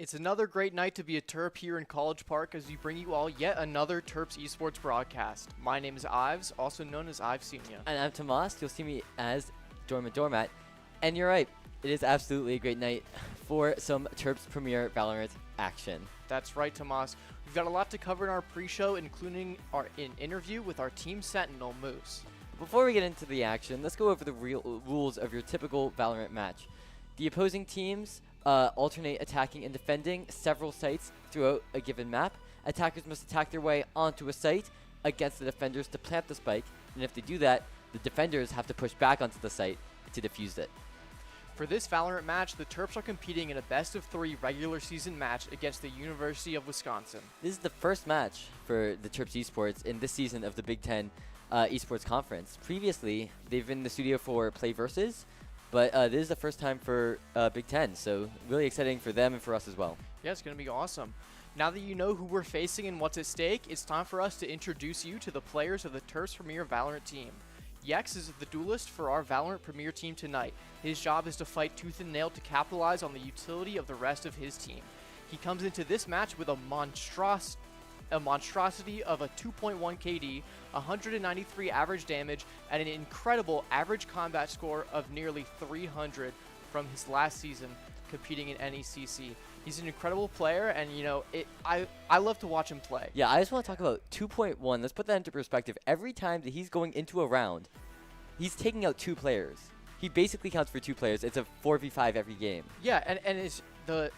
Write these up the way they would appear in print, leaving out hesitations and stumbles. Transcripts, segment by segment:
It's another great night to be a Terp here in College Park as we bring you all yet another Terps Esports broadcast. My name is Ives, also known as Ives Senior. And I'm Tomas. You'll see me as Dormat. And you're right, it is absolutely a great night for some Terps Premier Valorant action. That's right, Tomas. We've got a lot to cover in our pre-show, including an interview with our team sentinel, Moose. Before we get into the action, let's go over the real rules of your typical Valorant match. The opposing teams alternate attacking and defending several sites throughout a given map. Attackers must attack their way onto a site against the defenders to plant the spike, and if they do that, the defenders have to push back onto the site to defuse it. For this Valorant match, the Terps are competing in a best-of-3 regular season match against the University of Wisconsin. This is the first match for the Terps Esports in this season of the Big Ten Esports Conference. Previously, they've been in the studio for Play Versus, but this is the first time for Big Ten, so really exciting for them and for us as well. Yeah, it's going to be awesome. Now that you know who we're facing and what's at stake, it's time for us to introduce you to the players of the Terps Premier Valorant team. Yex is the duelist for our Valorant Premier team tonight. His job is to fight tooth and nail to capitalize on the utility of the rest of his team. He comes into this match with a monstrosity of a 2.1 KD, 193 average damage, and an incredible average combat score of nearly 300 from his last season competing in NECC. He's an incredible player, and you know, I love to watch him play. Yeah, I just want to talk about 2.1. Let's put that into perspective. Every time that he's going into a round, he's taking out 2 players. He basically counts for 2 players. It's a 4v5 every game. Yeah, and it's the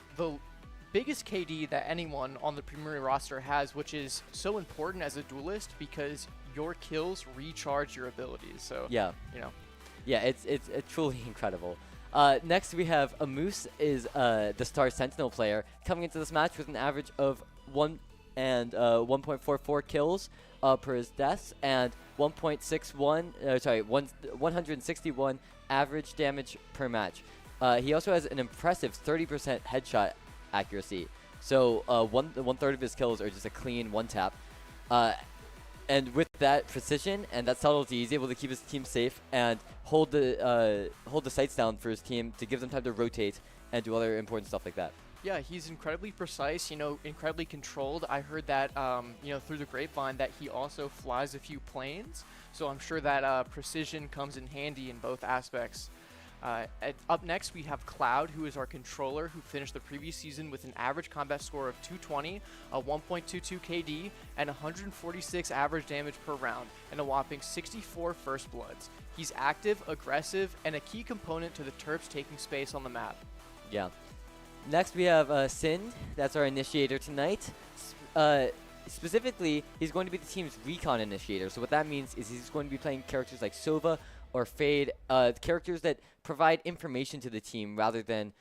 biggest KD that anyone on the Premier roster has, which is so important as a duelist because your kills recharge your abilities. So yeah, you know, yeah, it's truly incredible. Next we have a Moose is the Star Sentinel player coming into this match with an average of 1.44 kills per his deaths and 161 average damage per match. He also has an impressive 30% headshot accuracy. So one third of his kills are just a clean one tap. And with that precision and that subtlety, he's able to keep his team safe and hold the sights down for his team to give them time to rotate and do other important stuff like that. Yeah, he's incredibly precise, you know, incredibly controlled. I heard that, you know, through the grapevine that he also flies a few planes. So I'm sure that precision comes in handy in both aspects. Up next, we have Cloud, who is our controller, who finished the previous season with an average combat score of 220, a 1.22 KD, and 146 average damage per round, and a whopping 64 first bloods. He's active, aggressive, and a key component to the Terps taking space on the map. Yeah. Next, we have Sin. That's our initiator tonight. Specifically, he's going to be the team's recon initiator. So what that means is he's going to be playing characters like Sova or Fade, characters that provide information to the team rather than,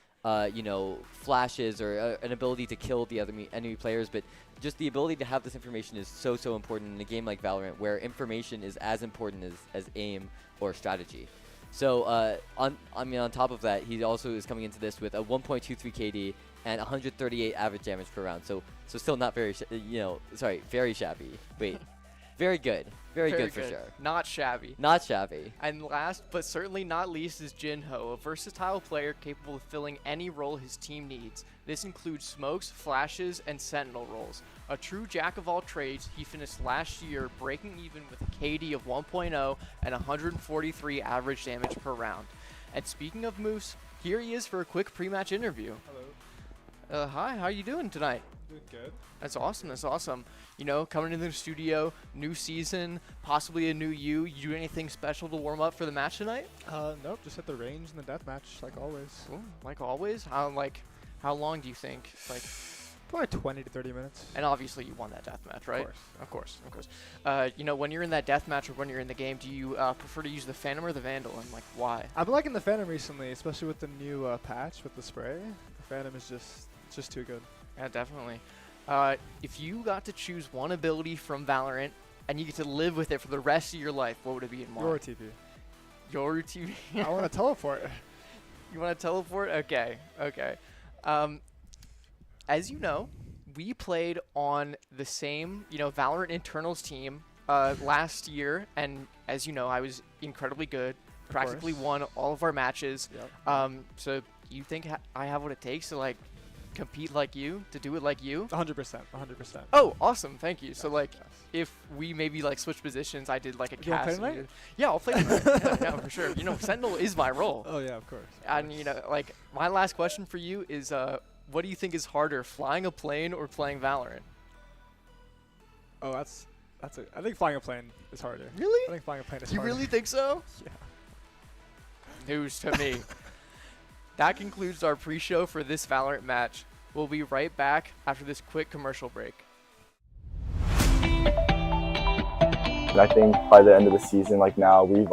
you know, flashes or an ability to kill the other enemy players. But just the ability to have this information is so important in a game like Valorant, where information is as important as aim or strategy. So on top of that, he also is coming into this with a 1.23 KD and 138 average damage per round. So still not very, very shabby. Wait, very good. Very good for sure. Not shabby. Not shabby. And last, but certainly not least, is Jinho, a versatile player capable of filling any role his team needs. This includes smokes, flashes, and sentinel roles. A true jack of all trades, he finished last year breaking even with a KD of 1.0 and 143 average damage per round. And speaking of Moose, here he is for a quick pre-match interview. Hello. Hi, how are you doing tonight? Doing good. That's awesome. That's awesome. You know, coming into the studio, new season, possibly a new you. You do anything special to warm up for the match tonight? Nope. Just hit the range in the deathmatch like always. Ooh, like always. How long do you think? Like Probably 20 to 30 minutes. And obviously you won that deathmatch, right? Of course. Of course. You know, when you're in that deathmatch or when you're in the game, do you prefer to use the Phantom or the Vandal, and like why? I've been liking the Phantom recently, especially with the new patch with the spray. The Phantom is just too good. Yeah, definitely. If you got to choose one ability from Valorant and you get to live with it for the rest of your life, what would it be and why? Your TV. Your TV. I want to teleport. You want to teleport? Okay. As you know, we played on the same, Valorant Internals team last year, and as you know, I was incredibly good. Practically won all of our matches. Yep. So you think I have what it takes to compete like you, to do it like you? 100%. 100%. Oh, awesome. Thank you. So, Yes, like, yes. if we maybe, like, switch positions, I did, like, a You wanna cast. play and tonight? you- Yeah, I'll play tonight. Yeah, for sure. You know, Sentinel is my role. Oh yeah, of course. And, you know, like, my last question for you is, what do you think is harder, flying a plane or playing Valorant? Oh, that's I think flying a plane is harder. I Really? think flying a plane is You harder. really think so? Yeah. News to me. That concludes our pre-show for this Valorant match. We'll be right back after this quick commercial break. And I think by the end of the season, like now, we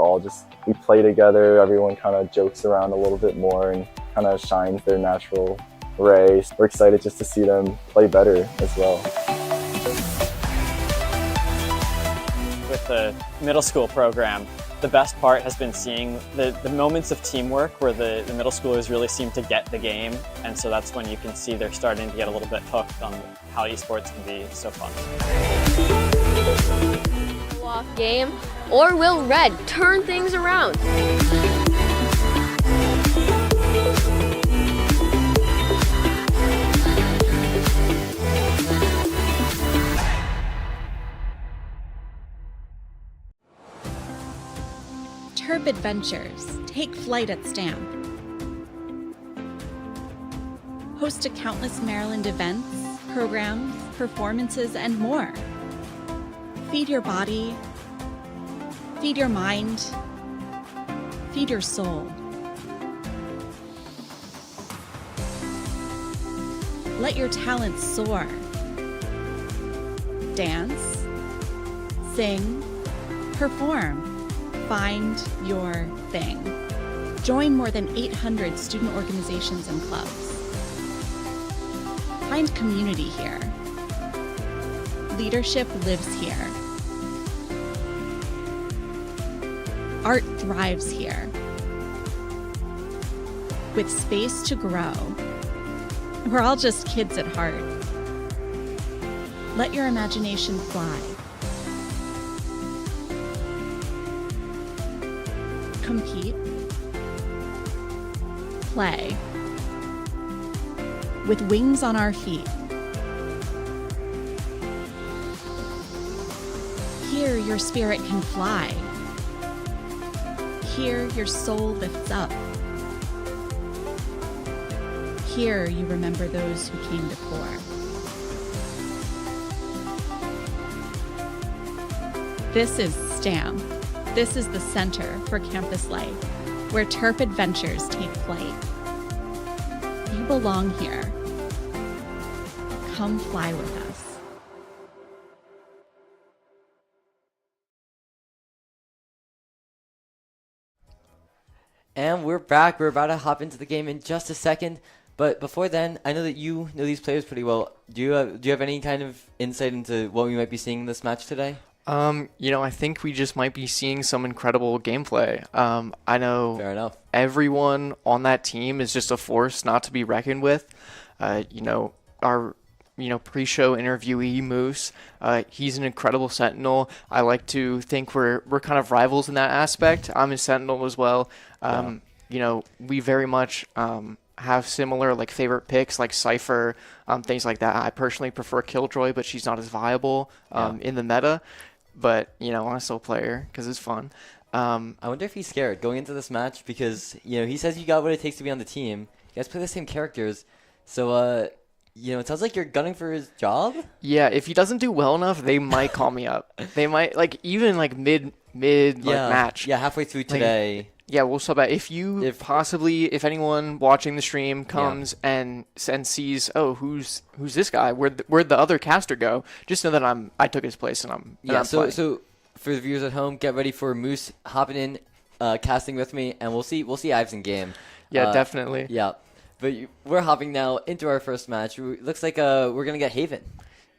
play together. Everyone kind of jokes around a little bit more and kind of shines their natural ray. We're excited just to see them play better as well. With the middle school program, the best part has been seeing the moments of teamwork where the middle schoolers really seem to get the game, and so that's when you can see they're starting to get a little bit hooked on how esports can be so fun. Off game, or will Red turn things around? Terp Adventures. Take flight at STAM. Host to countless Maryland events, programs, performances, and more. Feed your body. Feed your mind. Feed your soul. Let your talents soar. Dance. Sing. Perform. Find your thing. Join more than 800 student organizations and clubs. Find community here. Leadership lives here. Art thrives here. With space to grow. We're all just kids at heart. Let your imagination fly. Compete, play, with wings on our feet. Here your spirit can fly. Here your soul lifts up. Here you remember those who came before. This is STAM. This is the center for campus life, where Terp adventures take flight. You belong here. Come fly with us. And we're back. We're about to hop into the game in just a second. But before then, I know that you know these players pretty well. Do you have any kind of insight into what we might be seeing in this match today? You know, I think we just might be seeing some incredible gameplay. I know Fair enough. everyone on that team is just a force not to be reckoned with. You know, our pre-show interviewee Moose, he's an incredible Sentinel. I like to think we're kind of rivals in that aspect. I'm a Sentinel as well. Yeah. You know, we very much have similar like favorite picks like Cypher, things like that. I personally prefer Killjoy, but she's not as viable in the meta. But, you know, I still play her because it's fun. I wonder if he's scared going into this match because, you know, he says you got what it takes to be on the team. You guys play the same characters. So, you know, it sounds like you're gunning for his job? Yeah, if he doesn't do well enough, they might call me up. They might, like, even, like, mid like, match. Yeah, halfway through today. Yeah, we'll sub out. If anyone watching the stream comes and sees, oh, who's this guy? Where'd the other caster go? Just know that I took his place and I'm playing. So for the viewers at home, get ready for Moose hopping in, casting with me, and we'll see Ives in game. Yeah, definitely. Yeah, but we're hopping now into our first match. Looks like we're gonna get Haven.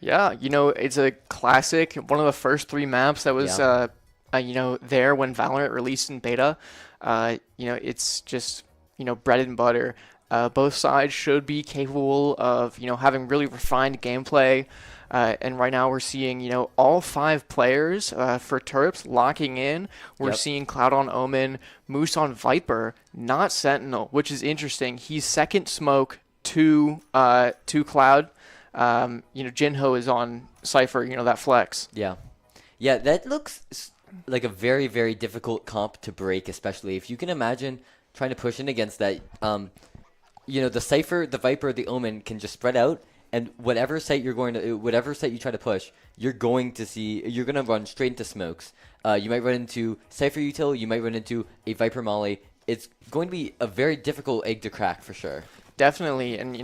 Yeah, you know, it's a classic. One of the first 3 maps that was you know, there when Valorant released in beta. You know, it's just, you know, bread and butter. Both sides should be capable of, you know, having really refined gameplay. And right now we're seeing, you know, all 5 players for Terps locking in. We're seeing Cloud on Omen, Moose on Viper, not Sentinel, which is interesting. He's second smoke to Cloud. Jinho is on Cypher, that flex. Yeah. Yeah, that looks like a very, very difficult comp to break, especially if you can imagine trying to push in against that. The Cypher, the Viper, the Omen can just spread out, and whatever site you try to push, you're going to run straight into smokes. You might run into Cypher Util, you might run into a Viper Molly. It's going to be a very difficult egg to crack for sure. Definitely, and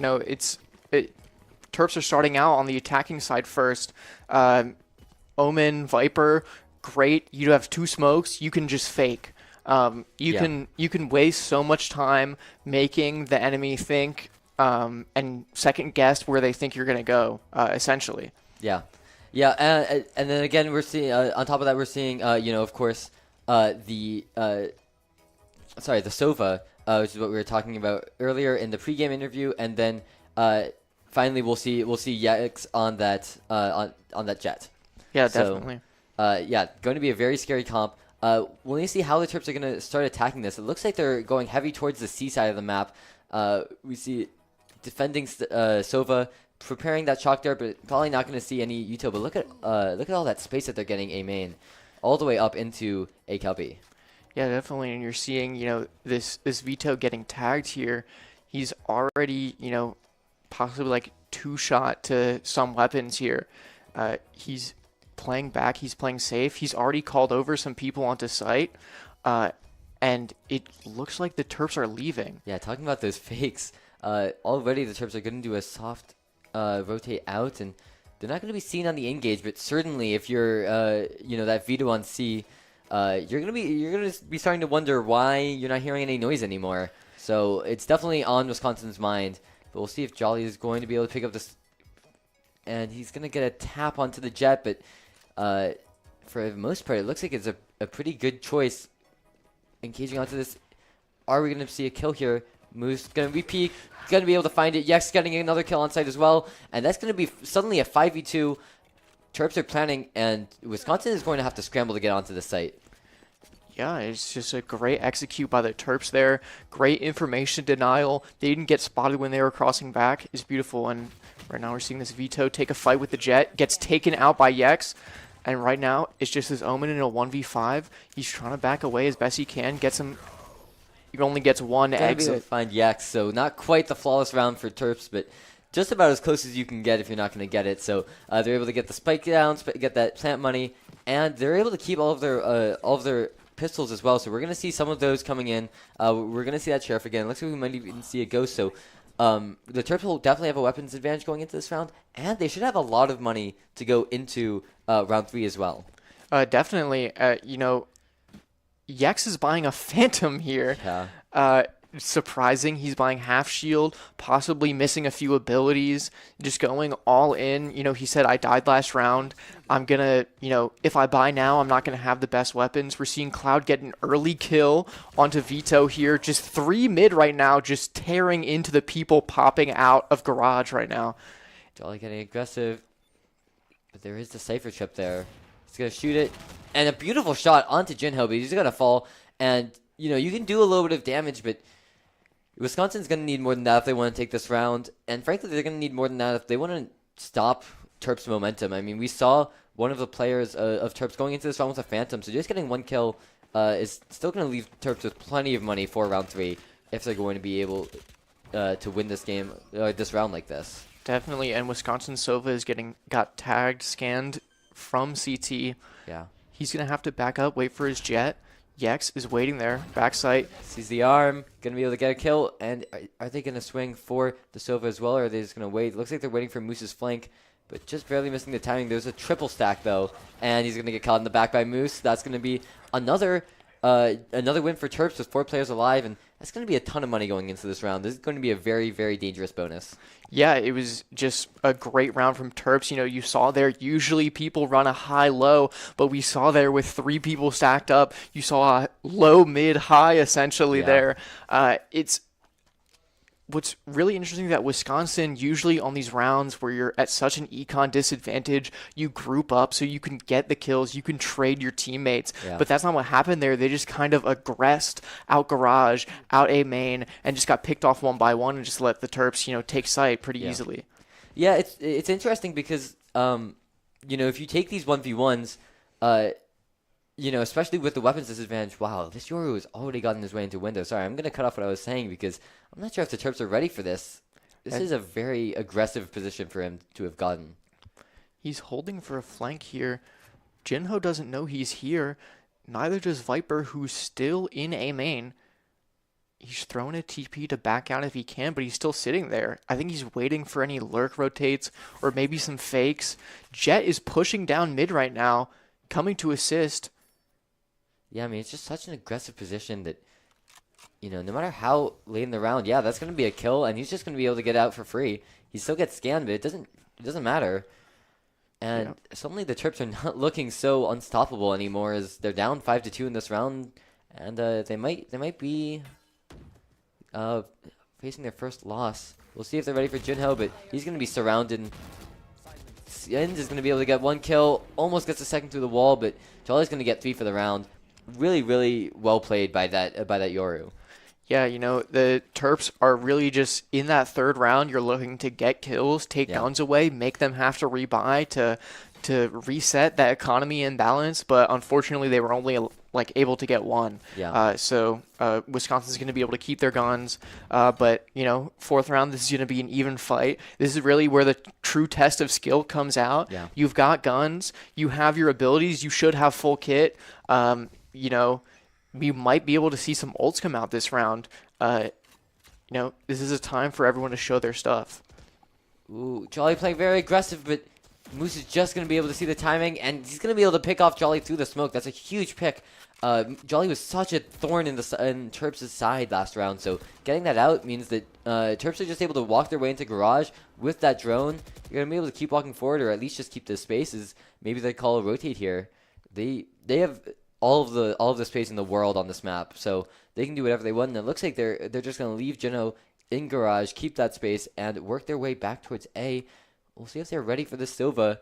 Terps are starting out on the attacking side first. Omen, Viper, great. You have 2 smokes. You can just fake. You can waste so much time making the enemy think and second guess where they think you're going to go. Essentially. Yeah, and then again we're seeing on top of that we're seeing of course the Sova, which is what we were talking about earlier in the pregame interview, and then finally we'll see Yex on that jet. Yeah, definitely. Going to be a very scary comp. We'll need to see how the Terps are going to start attacking this. It looks like they're going heavy towards the C side of the map. We see defending Sova, preparing that shock dart, but probably not going to see any util. But look at all that space that they're getting A main, all the way up into A Kelpie. Yeah, definitely. And you're seeing, this Vito getting tagged here. He's already, possibly like 2-shot to some weapons here. He's playing back. He's playing safe. He's already called over some people onto site. And it looks like the Terps are leaving. Yeah, talking about those fakes. Already the Terps are going to do a soft rotate out, and they're not going to be seen on the engage. But certainly, if you're, that Vito on C, you're gonna be starting to wonder why you're not hearing any noise anymore. So it's definitely on Wisconsin's mind. But we'll see if Jolly is going to be able to pick up this, and he's going to get a tap onto the jet. But for the most part, it looks like it's a pretty good choice engaging onto this. Are we going to see a kill here? Moose going to be peek, going to be able to find it. Yex getting another kill on site as well, and that's going to be suddenly a 5v2. Terps are planning, and Wisconsin is going to have to scramble to get onto the site. Yeah, it's just a great execute by the Terps there. Great information denial. They didn't get spotted when they were crossing back. It's beautiful, and right now we're seeing this Vito take a fight with the Jet. Gets taken out by Yex, and right now it's just this Omen in a 1v5. He's trying to back away as best he can. Gets him. He only gets one exit. To find Yex, so not quite the flawless round for Terps, but just about as close as you can get if you're not going to get it. So they're able to get the spike down, get that plant money, and they're able to keep all of their pistols as well. So we're going to see some of those coming in. We're going to see that sheriff again. Looks like we might even see a ghost. So the Terps will definitely have a weapons advantage going into this round, and they should have a lot of money to go into round 3 as well. Definitely. Yex is buying a Phantom here. Yeah. Surprising. He's buying half shield, possibly missing a few abilities, just going all in. He said, I died last round. I'm going to, if I buy now, I'm not going to have the best weapons. We're seeing Cloud get an early kill onto Vito here. Just 3 mid right now, just tearing into the people popping out of Garage right now. Jolly getting aggressive, but there is the Cypher trip there. He's going to shoot it, and a beautiful shot onto Jinho, but he's going to fall, and you can do a little bit of damage, but Wisconsin's going to need more than that if they want to take this round. And frankly, they're going to need more than that if they want to stop Terps' momentum. I mean, we saw one of the players of Terps going into this round with a Phantom, so just getting 1 kill is still going to leave Terps with plenty of money for round 3 if they're going to be able to win this game, this round like this. Definitely, and Wisconsin Sova got tagged, scanned from CT. Yeah. He's going to have to back up, wait for his jet. Yex is waiting there, backside. Sees the arm, going to be able to get a kill, and are they going to swing for the Sova as well, or are they just going to wait? Looks like they're waiting for Moose's flank, but just barely missing the timing. There's a triple stack, though, and he's going to get caught in the back by Moose. That's going to be another win for Terps with 4 players alive, and that's going to be a ton of money going into this round. This is going to be a very, very dangerous bonus. Yeah, it was just a great round from Terps. You saw there, usually people run a high-low, but we saw there with 3 people stacked up, you saw a low, mid, high essentially there. It's what's really interesting that Wisconsin, usually on these rounds where you're at such an econ disadvantage, you group up so you can get the kills, you can trade your teammates. Yeah. But that's not what happened there. They just kind of aggressed, out garage, out A main, and just got picked off one by one and just let the Terps, take site pretty easily. Yeah, it's interesting because if you take these 1v1s, especially with the weapons disadvantage, wow, this Yoru has already gotten his way into window. Sorry, I'm going to cut off what I was saying because I'm not sure if the Terps are ready for this. This is a very aggressive position for him to have gotten. He's holding for a flank here. Jinho doesn't know he's here. Neither does Viper, who's still in A main. He's throwing a TP to back out if he can, but he's still sitting there. I think he's waiting for any lurk rotates or maybe some fakes. Jet is pushing down mid right now, coming to assist. Yeah, I mean, it's just such an aggressive position that, no matter how late in the round, yeah, that's going to be a kill, and he's just going to be able to get out for free. He still gets scanned, but it doesn't matter. And suddenly the Terps are not looking so unstoppable anymore as they're down 5-2 in this round, and they might be facing their first loss. We'll see if they're ready for Jinho, but he's going to be surrounded. Sienz is going to be able to get one kill, almost gets a second through the wall, but Jolly's going to get 3 for the round. Really, really well played by that Yoru. Yeah, the Terps are really just in that third round. You're looking to get kills, take guns away, make them have to rebuy to reset that economy imbalance. But unfortunately, they were only able to get one. Yeah. So Wisconsin's going to be able to keep their guns. But fourth round, this is going to be an even fight. This is really where the true test of skill comes out. Yeah. You've got guns. You have your abilities. You should have full kit. We might be able to see some ults come out this round. This is a time for everyone to show their stuff. Ooh, Jolly playing very aggressive, but Moose is just going to be able to see the timing, and he's going to be able to pick off Jolly through the smoke. That's a huge pick. Jolly was such a thorn in Terps' side last round, so getting that out means that Terps are just able to walk their way into Garage with that drone. You're going to be able to keep walking forward, or at least just keep the spaces. Maybe they call a rotate here. They have all of the space in the world on this map, so they can do whatever they want. And it looks like they're just going to leave Jinho in Garage, keep that space, and work their way back towards A. We'll see if they're ready for the Silva.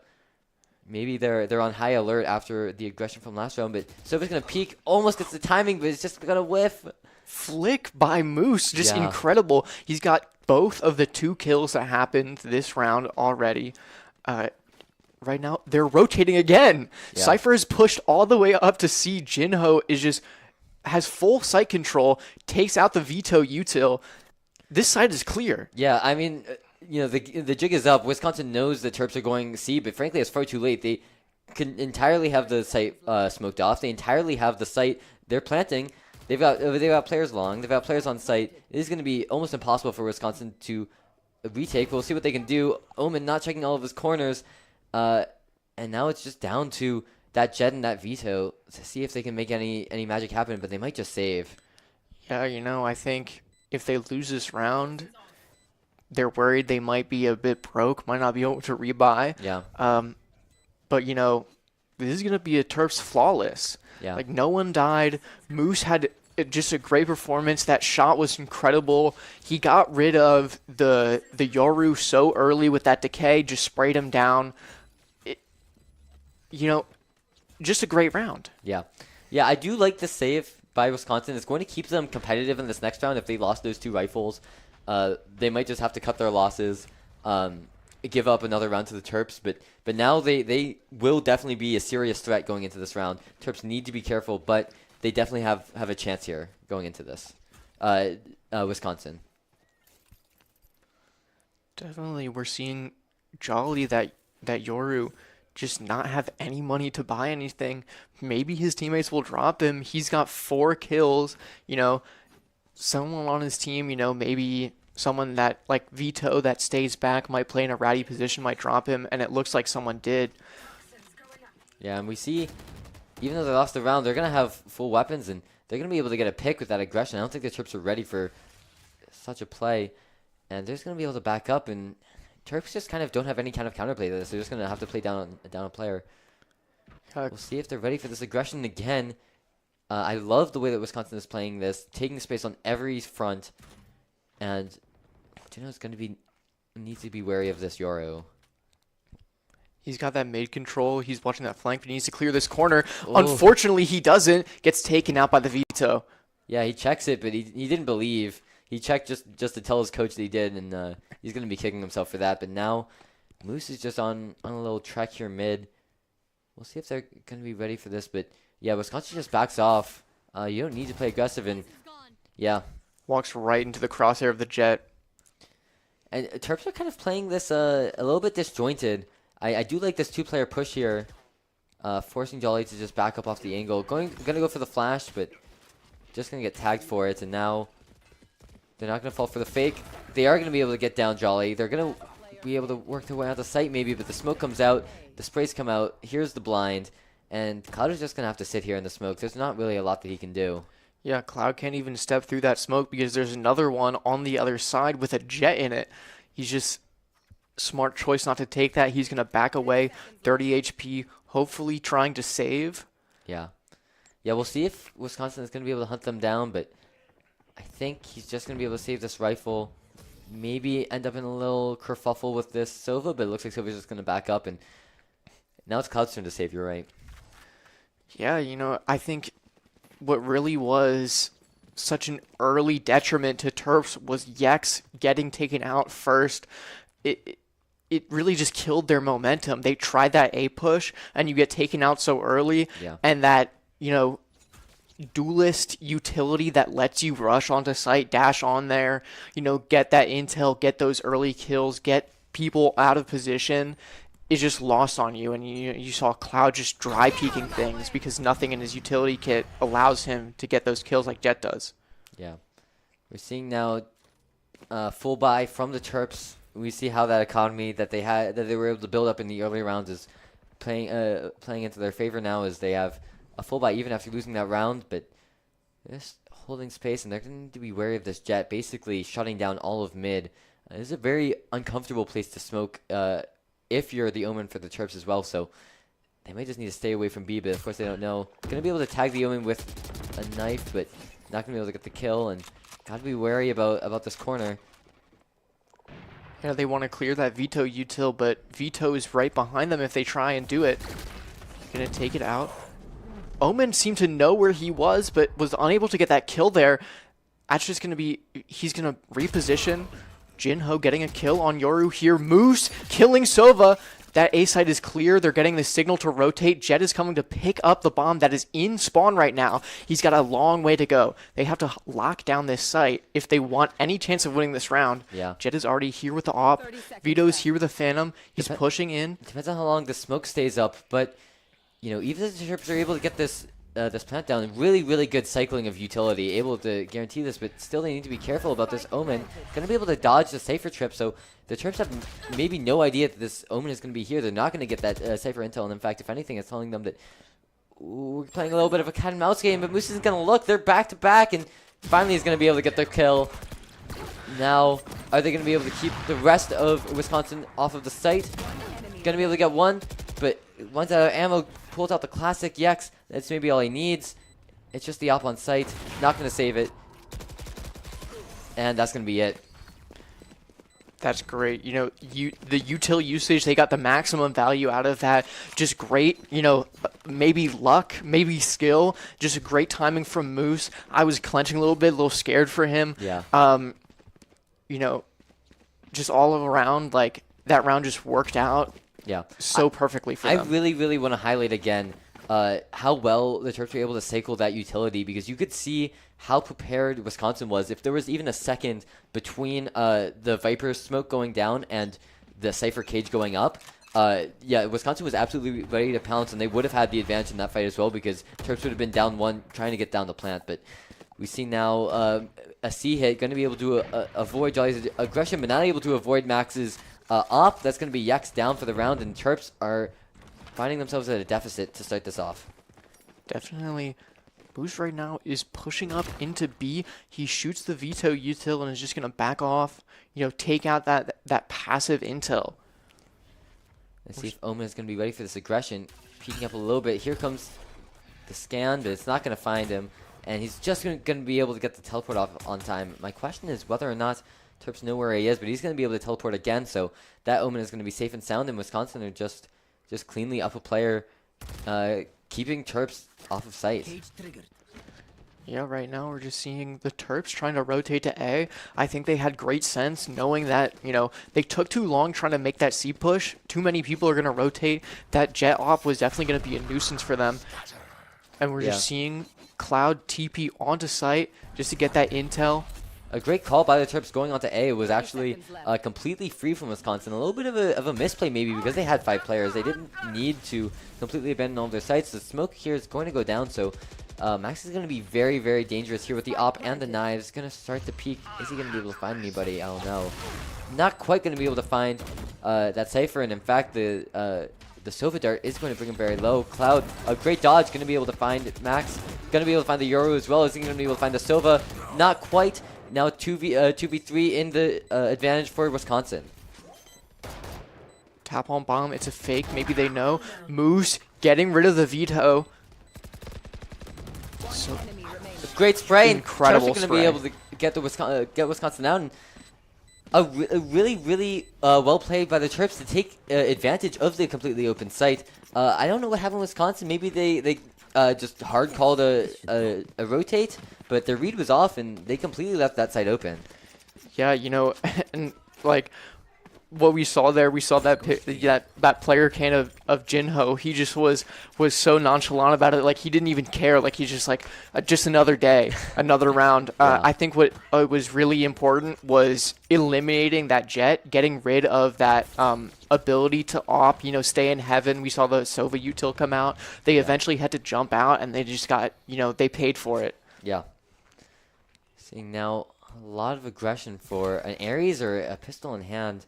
Maybe they're on high alert after the aggression from last round, but Silva's going to peek, almost gets the timing, but it's just going to whiff. Flick by Moose, just incredible. He's got both of the 2 kills that happened this round already. Right now, they're rotating again. Yeah. Cypher is pushed all the way up to C. Jinho has full site control, takes out the veto util. This side is clear. Yeah, I mean, the jig is up. Wisconsin knows the Terps are going C, but frankly, it's far too late. They can entirely have the site smoked off. They entirely have the site. They're planting. They've got players long. They've got players on site. It is going to be almost impossible for Wisconsin to retake. We'll see what they can do. Omen not checking all of his corners. And now it's just down to that Jet and that Veto to see if they can make any magic happen, but they might just save. Yeah, I think if they lose this round, they're worried they might be a bit broke, might not be able to rebuy. Yeah. But, this is going to be a Terps flawless. Yeah. No one died. Moose had just a great performance. That shot was incredible. He got rid of the Yoru so early with that decay, just sprayed him down. Just a great round. Yeah. Yeah, I do like the save by Wisconsin. It's going to keep them competitive in this next round. If they lost those 2 rifles, they might just have to cut their losses, give up another round to the Terps. But now they will definitely be a serious threat going into this round. Terps need to be careful, but they definitely have a chance here going into this. Wisconsin. Definitely, we're seeing Jolly, that Yoru, just not have any money to buy anything. Maybe his teammates will drop him. He's got 4 kills. Someone on his team, maybe someone that like Veto that stays back might play in a ratty position, might drop him, and it looks like someone did. Yeah, and we see, even though they lost the round, they're going to have full weapons, and they're going to be able to get a pick with that aggression. I don't think the Terps are ready for such a play, and they're just going to be able to back up, and Terps just kind of don't have any kind of counterplay to this. They're just going to have to play down a player. We'll see if they're ready for this aggression again. I love the way that Wisconsin is playing this, taking space on every front, and Jinho's going to be needs to be wary of this Yoru. He's got that mid control. He's watching that flank, but he needs to clear this corner. Ooh. Unfortunately, he doesn't. Gets taken out by the veto. Yeah, he checks it, but he didn't believe. He checked just to tell his coach that he did, and he's going to be kicking himself for that. But now, Moose is just on a little trek here mid. We'll see if they're going to be ready for this. But yeah, Wisconsin just backs off. You don't need to play aggressive, and yeah. Walks right into the crosshair of the Jet. And Terps are kind of playing this a little bit disjointed. I do like this two-player push here, forcing Jolly to just back up off the angle. Gonna go for the flash, but just gonna get tagged for it. And now they're not gonna fall for the fake. They are gonna be able to get down Jolly. They're gonna be able to work their way out the site maybe, but the smoke comes out, the sprays come out. Here's the blind, and Cloud is just gonna have to sit here in the smoke. There's not really a lot that he can do. Yeah, Cloud can't even step through that smoke because there's another one on the other side with a Jet in it. He's just smart choice not to take that. He's going to back away, 30 HP, hopefully trying to save. Yeah. Yeah, we'll see if Wisconsin is going to be able to hunt them down, but I think he's just going to be able to save this rifle. Maybe end up in a little kerfuffle with this Sova, but it looks like Sova's just going to back up, and now it's Cloud's turn to save, you're right. Yeah, you know, I think what really was such an early detriment to Terps was Yex getting taken out first. It really just killed their momentum. They tried that A push, and you get taken out so early, Yeah. and that, you know, duelist utility that lets you rush onto site, dash on there, you know, get that intel, get those early kills, get people out of position, is just lost on you. And you saw Cloud just dry peeking things because nothing in his utility kit allows him to get those kills like Jet does. Yeah. We're seeing now full buy from the Terps. We see how that economy that they were able to build up in the early rounds is playing into their favor now, as they have a full buy even after losing that round, but they're just holding space, and they're going to need to be wary of this Jet basically shutting down all of mid. This is a very uncomfortable place to smoke if you're the Omen for the Terps as well, so they might just need to stay away from B, but of course they don't know. Going to be able to tag the Omen with a knife, but not going to be able to get the kill, and got to be wary about this corner. Yeah, they want to clear that Veto util, but Veto is right behind them if they try and do it. Gonna take it out. Omen seemed to know where he was, but was unable to get that kill there. That's just gonna be, he's gonna reposition. Jinho getting a kill on Yoru here. Moose killing Sova. That A site is clear. They're getting the signal to rotate. Jet is coming to pick up the bomb that is in spawn right now. He's got a long way to go. They have to lock down this site if they want any chance of winning this round. Yeah. Jet is already here with the AWP. Vito's here with the Phantom. He's pushing in. Depends on how long the smoke stays up, but you know, even if the Terps are able to get this plant down, really good cycling of utility, able to guarantee this, but still they need to be careful about this Omen. Going to be able to dodge the Cypher trip, so the Terps have maybe no idea that this Omen is going to be here. They're not going to get that Cypher intel, and in fact, if anything, it's telling them that we're playing a little bit of a cat and mouse game, but Moose isn't going to look. They're back to back, and finally he's going to be able to get their kill. Now, are they going to be able to keep the rest of Wisconsin off of the site? Going to be able to get one, but once out of ammo, pulls out the classic Yex. That's maybe all he needs. It's just the op on site. Not going to save it. And that's going to be it. That's great. You know, the util usage, they got the maximum value out of that. Just great, you know, maybe luck, maybe skill. Just a great timing from Moose. I was clenching a little bit, a little scared for him. Yeah. You know, just all around, like, that round just worked out. Yeah. So perfectly for them. I really want to highlight again how well the Terps were able to cycle that utility, because you could see how prepared Wisconsin was. If there was even a second between the Viper smoke going down and the Cypher cage going up, yeah, Wisconsin was absolutely ready to pounce, and they would have had the advantage in that fight as well, because Terps would have been down one trying to get down the plant. But we see now a C hit, going to be able to avoid Jolly's aggression, but not able to avoid Max's op. That's going to be Yex down for the round, and Terps are finding themselves at a deficit to start this off. Definitely. Boost right now is pushing up into B. He shoots the Veto util and is just going to back off, you know, take out that passive intel. Let's see if Omen is going to be ready for this aggression. Peeking up a little bit. Here comes the scan, but it's not going to find him. And he's just going to be able to get the teleport off on time. My question is whether or not Terps know where he is, but he's going to be able to teleport again, so that Omen is going to be safe and sound, and Wisconsin are just cleanly up a player, keeping Terps off of sight. Yeah, right now we're just seeing the Terps trying to rotate to A. I think they had great sense knowing that, you know, they took too long trying to make that C push. Too many people are going to rotate. That jet op was definitely going to be a nuisance for them. And we're just seeing Cloud TP onto site just to get that intel. A great call by the Terps going onto A. It was actually completely free from Wisconsin. A little bit of a misplay maybe because they had 5 players. They didn't need to completely abandon all of their sites. The smoke here is going to go down, so Max is going to be very, very dangerous here with the op and the knives. Going to start to peek. Is he going to be able to find anybody? I don't know. Not quite going to be able to find that Cypher, and in fact, the Sova Dart is going to bring him very low. Cloud, a great dodge, going to be able to find Max. Going to be able to find the Yoru as well. Is he going to be able to find the Sova? Not quite. Now 2v3 in the advantage for Wisconsin. Tap on bomb. It's a fake. Maybe they know. Moose getting rid of the veto. So great spray. Incredible Terps are going to be able to get Wisconsin out. And a really well played by the Terps to take advantage of the completely open site. I don't know what happened with Wisconsin. Maybe they just hard called a rotate, but their read was off and they completely left that side open. Yeah, you know, and like what we saw there, we saw that that player can of Jinho. He just was so nonchalant about it, like he didn't even care. Like he's just like just another day, another round. I think what was really important was eliminating that jet, getting rid of that ability to op, you know, stay in heaven. We saw the Sova util come out. They eventually had to jump out, and they just got, you know, they paid for it. Yeah. Seeing now a lot of aggression for an Ares or a pistol in hand.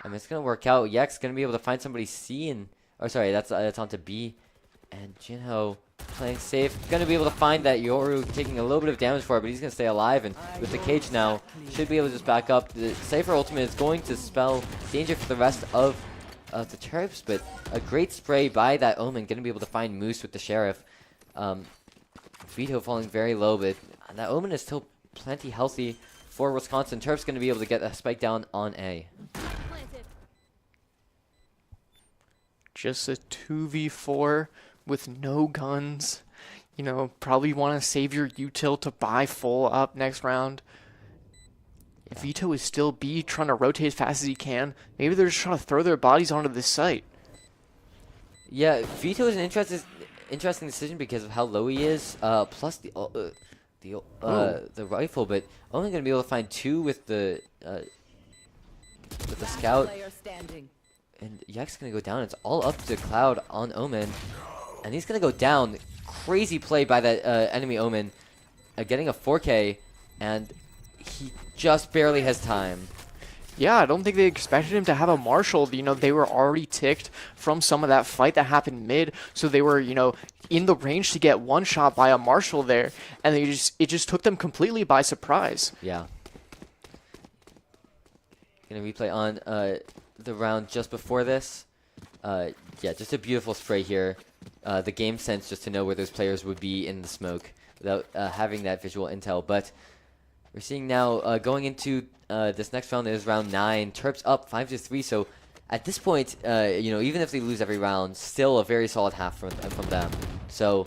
I mean, it's going to work out. Yek's going to be able to find somebody C and... Oh, sorry, that's onto B. And Jinho playing safe. Going to be able to find that Yoru taking a little bit of damage for it, but he's going to stay alive. And with the cage now, should be able to just back up. The Cypher ultimate is going to spell danger for the rest of the Terps, but a great spray by that Omen. Going to be able to find Moose with the Sheriff. Vito falling very low, but that Omen is still plenty healthy for Wisconsin. Terps going to be able to get a spike down on A. Just a 2v4 with no guns. You know, probably want to save your util to buy full up next round. Vito is still B, trying to rotate as fast as he can. Maybe they're just trying to throw their bodies onto this site. Yeah, Vito is an interesting decision because of how low he is, plus the rifle, but only going to be able to find 2 with the scout. And Yek's going to go down. It's all up to Cloud on Omen. And he's going to go down. Crazy play by that enemy Omen. Getting a 4K. And he just barely has time. Yeah, I don't think they expected him to have a Marshal. You know, they were already ticked from some of that fight that happened mid. So they were, you know, in the range to get one shot by a Marshal there. And it just took them completely by surprise. Yeah. Going to replay on the round just before this. Yeah, just a beautiful spray here. The game sense just to know where those players would be in the smoke without having that visual intel. But we're seeing now going into this next round is round 9. Terps up 5-3. So at this point, you know, even if they lose every round, still a very solid half from them. So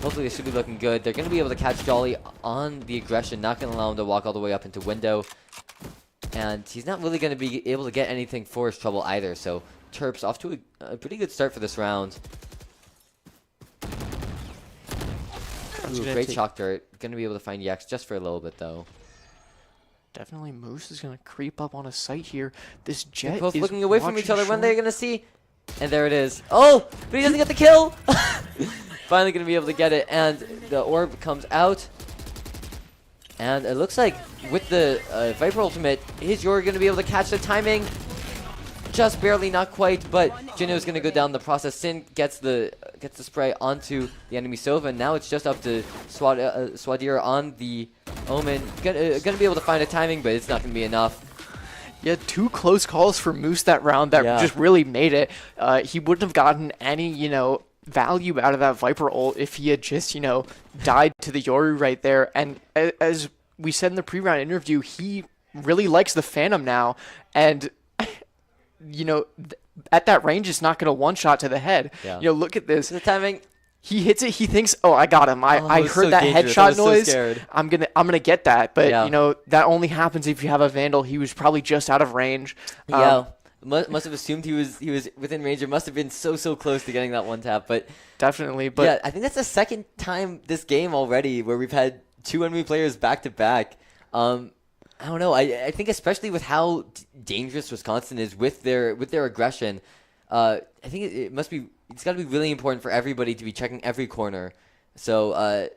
hopefully they should be looking good. They're going to be able to catch Jolly on the aggression, not going to allow him to walk all the way up into window. And he's not really going to be able to get anything for his trouble either. So Terps off to a pretty good start for this round. Ooh, great shock dart. Going to be able to find Yex just for a little bit though. Definitely Moose is going to creep up on a site here. This jet They're both is looking away from each other. short. When they're going to see. And there it is. Oh, but he doesn't get the kill. Finally going to be able to get it. And the orb comes out. And it looks like with the Viper ultimate, is Yoru going to be able to catch the timing? Just barely, not quite, but Jinho is going to go down the process. Sin gets the spray onto the enemy Sova, and now it's just up to Swadir on the Omen. Gonna be able to find a timing, but it's not going to be enough. Yeah, 2 close calls for Moose that round that just really made it. He wouldn't have gotten any, you know, value out of that Viper ult if he had just, you know, died to the Yoru right there. And as we said in the pre-round interview, he really likes the Phantom now, and you know, at that range, it's not going to one-shot to the head. Yeah. You know, look at this. The timing. He hits it. He thinks, "Oh, I got him. I it was heard so that dangerous. I was headshot so noise. scared. I'm gonna get that." But Yeah. you know, that only happens if you have a Vandal. He was probably just out of range. Yeah. Must have assumed he was within range. It must have been so close to getting that one tap. But Definitely. But yeah, I think that's the second time this game already where we've had two enemy players back to back. I don't know. I think especially with how dangerous Wisconsin is with their aggression, I think it's got to be really important for everybody to be checking every corner. So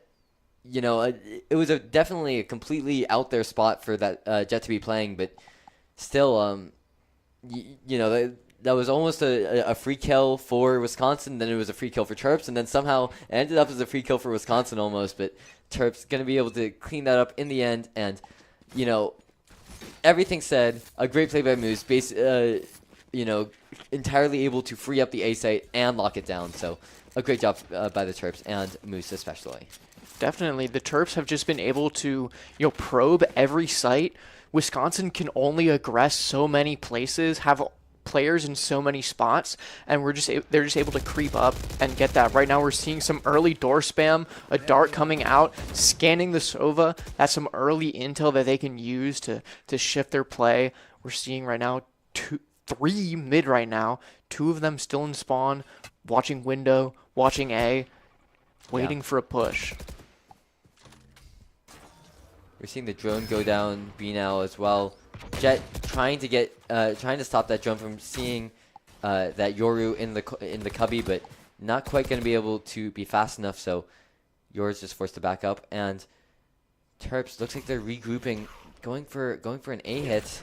it was definitely a completely out there spot for that Jet to be playing, but still, that was almost a free kill for Wisconsin. Then it was a free kill for Terps, and then somehow it ended up as a free kill for Wisconsin almost. But Terps going to be able to clean that up in the end, and everything said, a great play by Moose, entirely able to free up the A site and lock it down. So a great job by the Terps and Moose especially. definitely, the Terps have just been able to probe every site. Wisconsin can only aggress so many places, have players in so many spots, and they're just able to creep up and get that. Right now we're seeing some early door spam, a dart coming out, scanning the Sova. That's some early intel that they can use to shift their play. We're seeing right now 3 mid right now, 2 of them still in spawn, watching window, watching A, waiting for a push. We're seeing the drone go down B now as well. Jet trying to stop that drone from seeing that Yoru in the cubby, but not quite going to be able to be fast enough. So Yoru's just forced to back up, and Terps looks like they're regrouping, going for an A hit,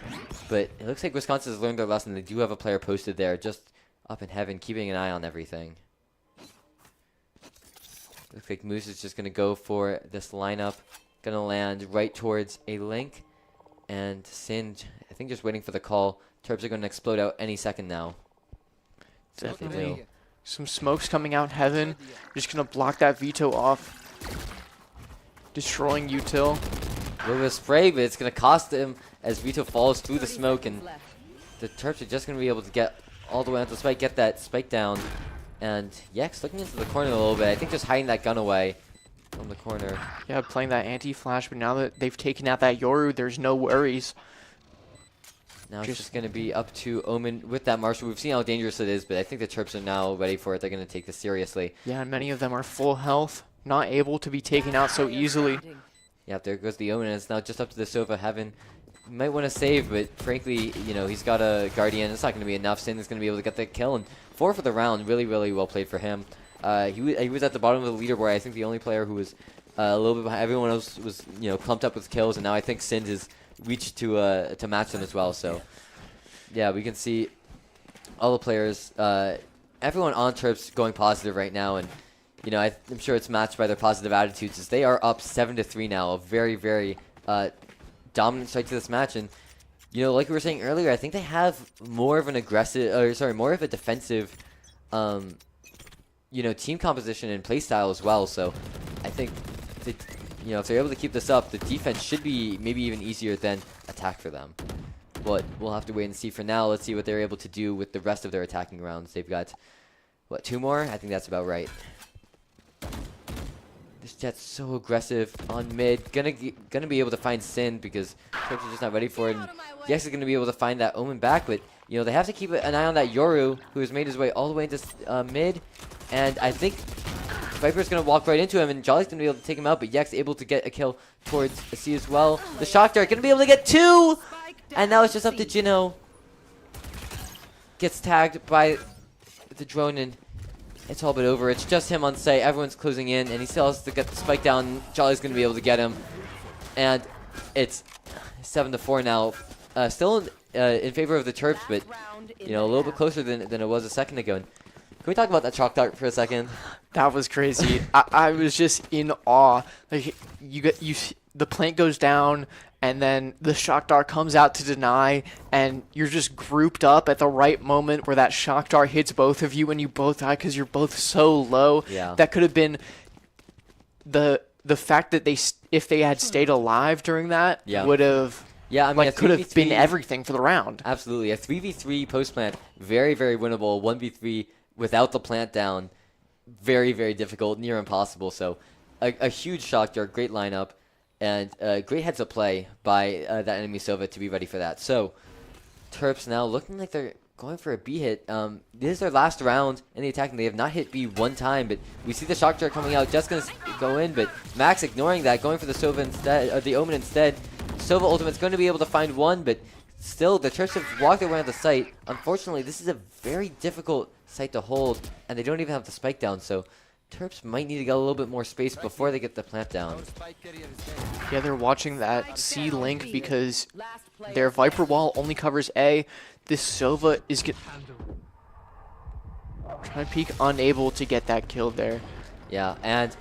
but it looks like Wisconsin has learned their lesson. They do have a player posted there, just up in heaven, keeping an eye on everything. Looks like Moose is just going to go for this lineup, going to land right towards a link. And Singe, I think, just waiting for the call. Terps are going to explode out any second now. Definitely. Some smokes coming out heaven. Just going to block that veto off. Destroying util. A little bit of spray, but it's going to cost him as Vito falls through the smoke. And the Terps are just going to be able to get all the way onto the spike, get that spike down. And Yex looking into the corner a little bit. I think just hiding that gun away from the corner. Yeah, playing that anti-flash, but now that they've taken out that Yoru, there's no worries. Now it's just going to be up to Omen with that Marshall. We've seen how dangerous it is, but I think the Terps are now ready for it. They're going to take this seriously. Yeah, and many of them are full health, not able to be taken out so easily. Yeah, there goes the Omen, and it's now just up to the Sova Heaven. He might want to save, but frankly, he's got a Guardian. It's not going to be enough. Sin is going to be able to get the kill, and 4 for the round. Really, really well played for him. He was at the bottom of the leaderboard. I think the only player who was a little bit behind. Everyone else was clumped up with kills, and now I think Sin has reached to match them as well. So yeah, we can see all the players, everyone on Terps going positive right now, and I'm sure it's matched by their positive attitudes as they are up 7-3 now. A very, very dominant start to this match, and like we were saying earlier, I think they have more of a defensive team composition and play style as well. So I think that, if they're able to keep this up, the defense should be maybe even easier than attack for them. But we'll have to wait and see. For now, let's see what they're able to do with the rest of their attacking rounds. They've got, 2 more? I think that's about right. This Jet's so aggressive on mid. Gonna be able to find Sin because Terps are just not ready for it. And Yex is gonna be able to find that Omen back, but they have to keep an eye on that Yoru, who has made his way all the way into mid. And I think Viper's going to walk right into him, and Jolly's going to be able to take him out, but Yex able to get a kill towards C as well. The Shock Dart going to be able to get 2! And now it's just up to Jino. Gets tagged by the drone, and it's all but over. It's just him on site. Everyone's closing in, and he still has to get the spike down. Jolly's going to be able to get him. And it's 7-4 now. Still in favor of the Terps, but a little bit closer than it was a second ago. And can we talk about that Shock Dart for a second? That was crazy. I was just in awe. Like the plant goes down, and then the Shock Dart comes out to deny, and you're just grouped up at the right moment where that Shock Dart hits both of you, and you both die because you're both so low. Yeah. That could have been the fact that if they had stayed alive during that would have Yeah, I mean, like could have been everything for the round. Absolutely. A 3v3 post plant, very, very winnable. 1v3 without the plant down, very, very difficult, near impossible. So a huge shock dart, great lineup, and great heads up play by that enemy Sova to be ready for that. So Terps now looking like they're going for a B hit. This is their last round in the attack, and they have not hit B one time, but we see the shock dart coming out, just going to go in, but Max ignoring that, going for the Sova instead, or the Omen instead. Sova Ultimate's going to be able to find one, but still, the Terps have walked around the site. Unfortunately, this is a very difficult site to hold, and they don't even have the spike down, so Terps might need to get a little bit more space before they get the plant down. Yeah, they're watching that C link because their Viper wall only covers A. This Sova is trying to peek, unable to get that kill there. Yeah, and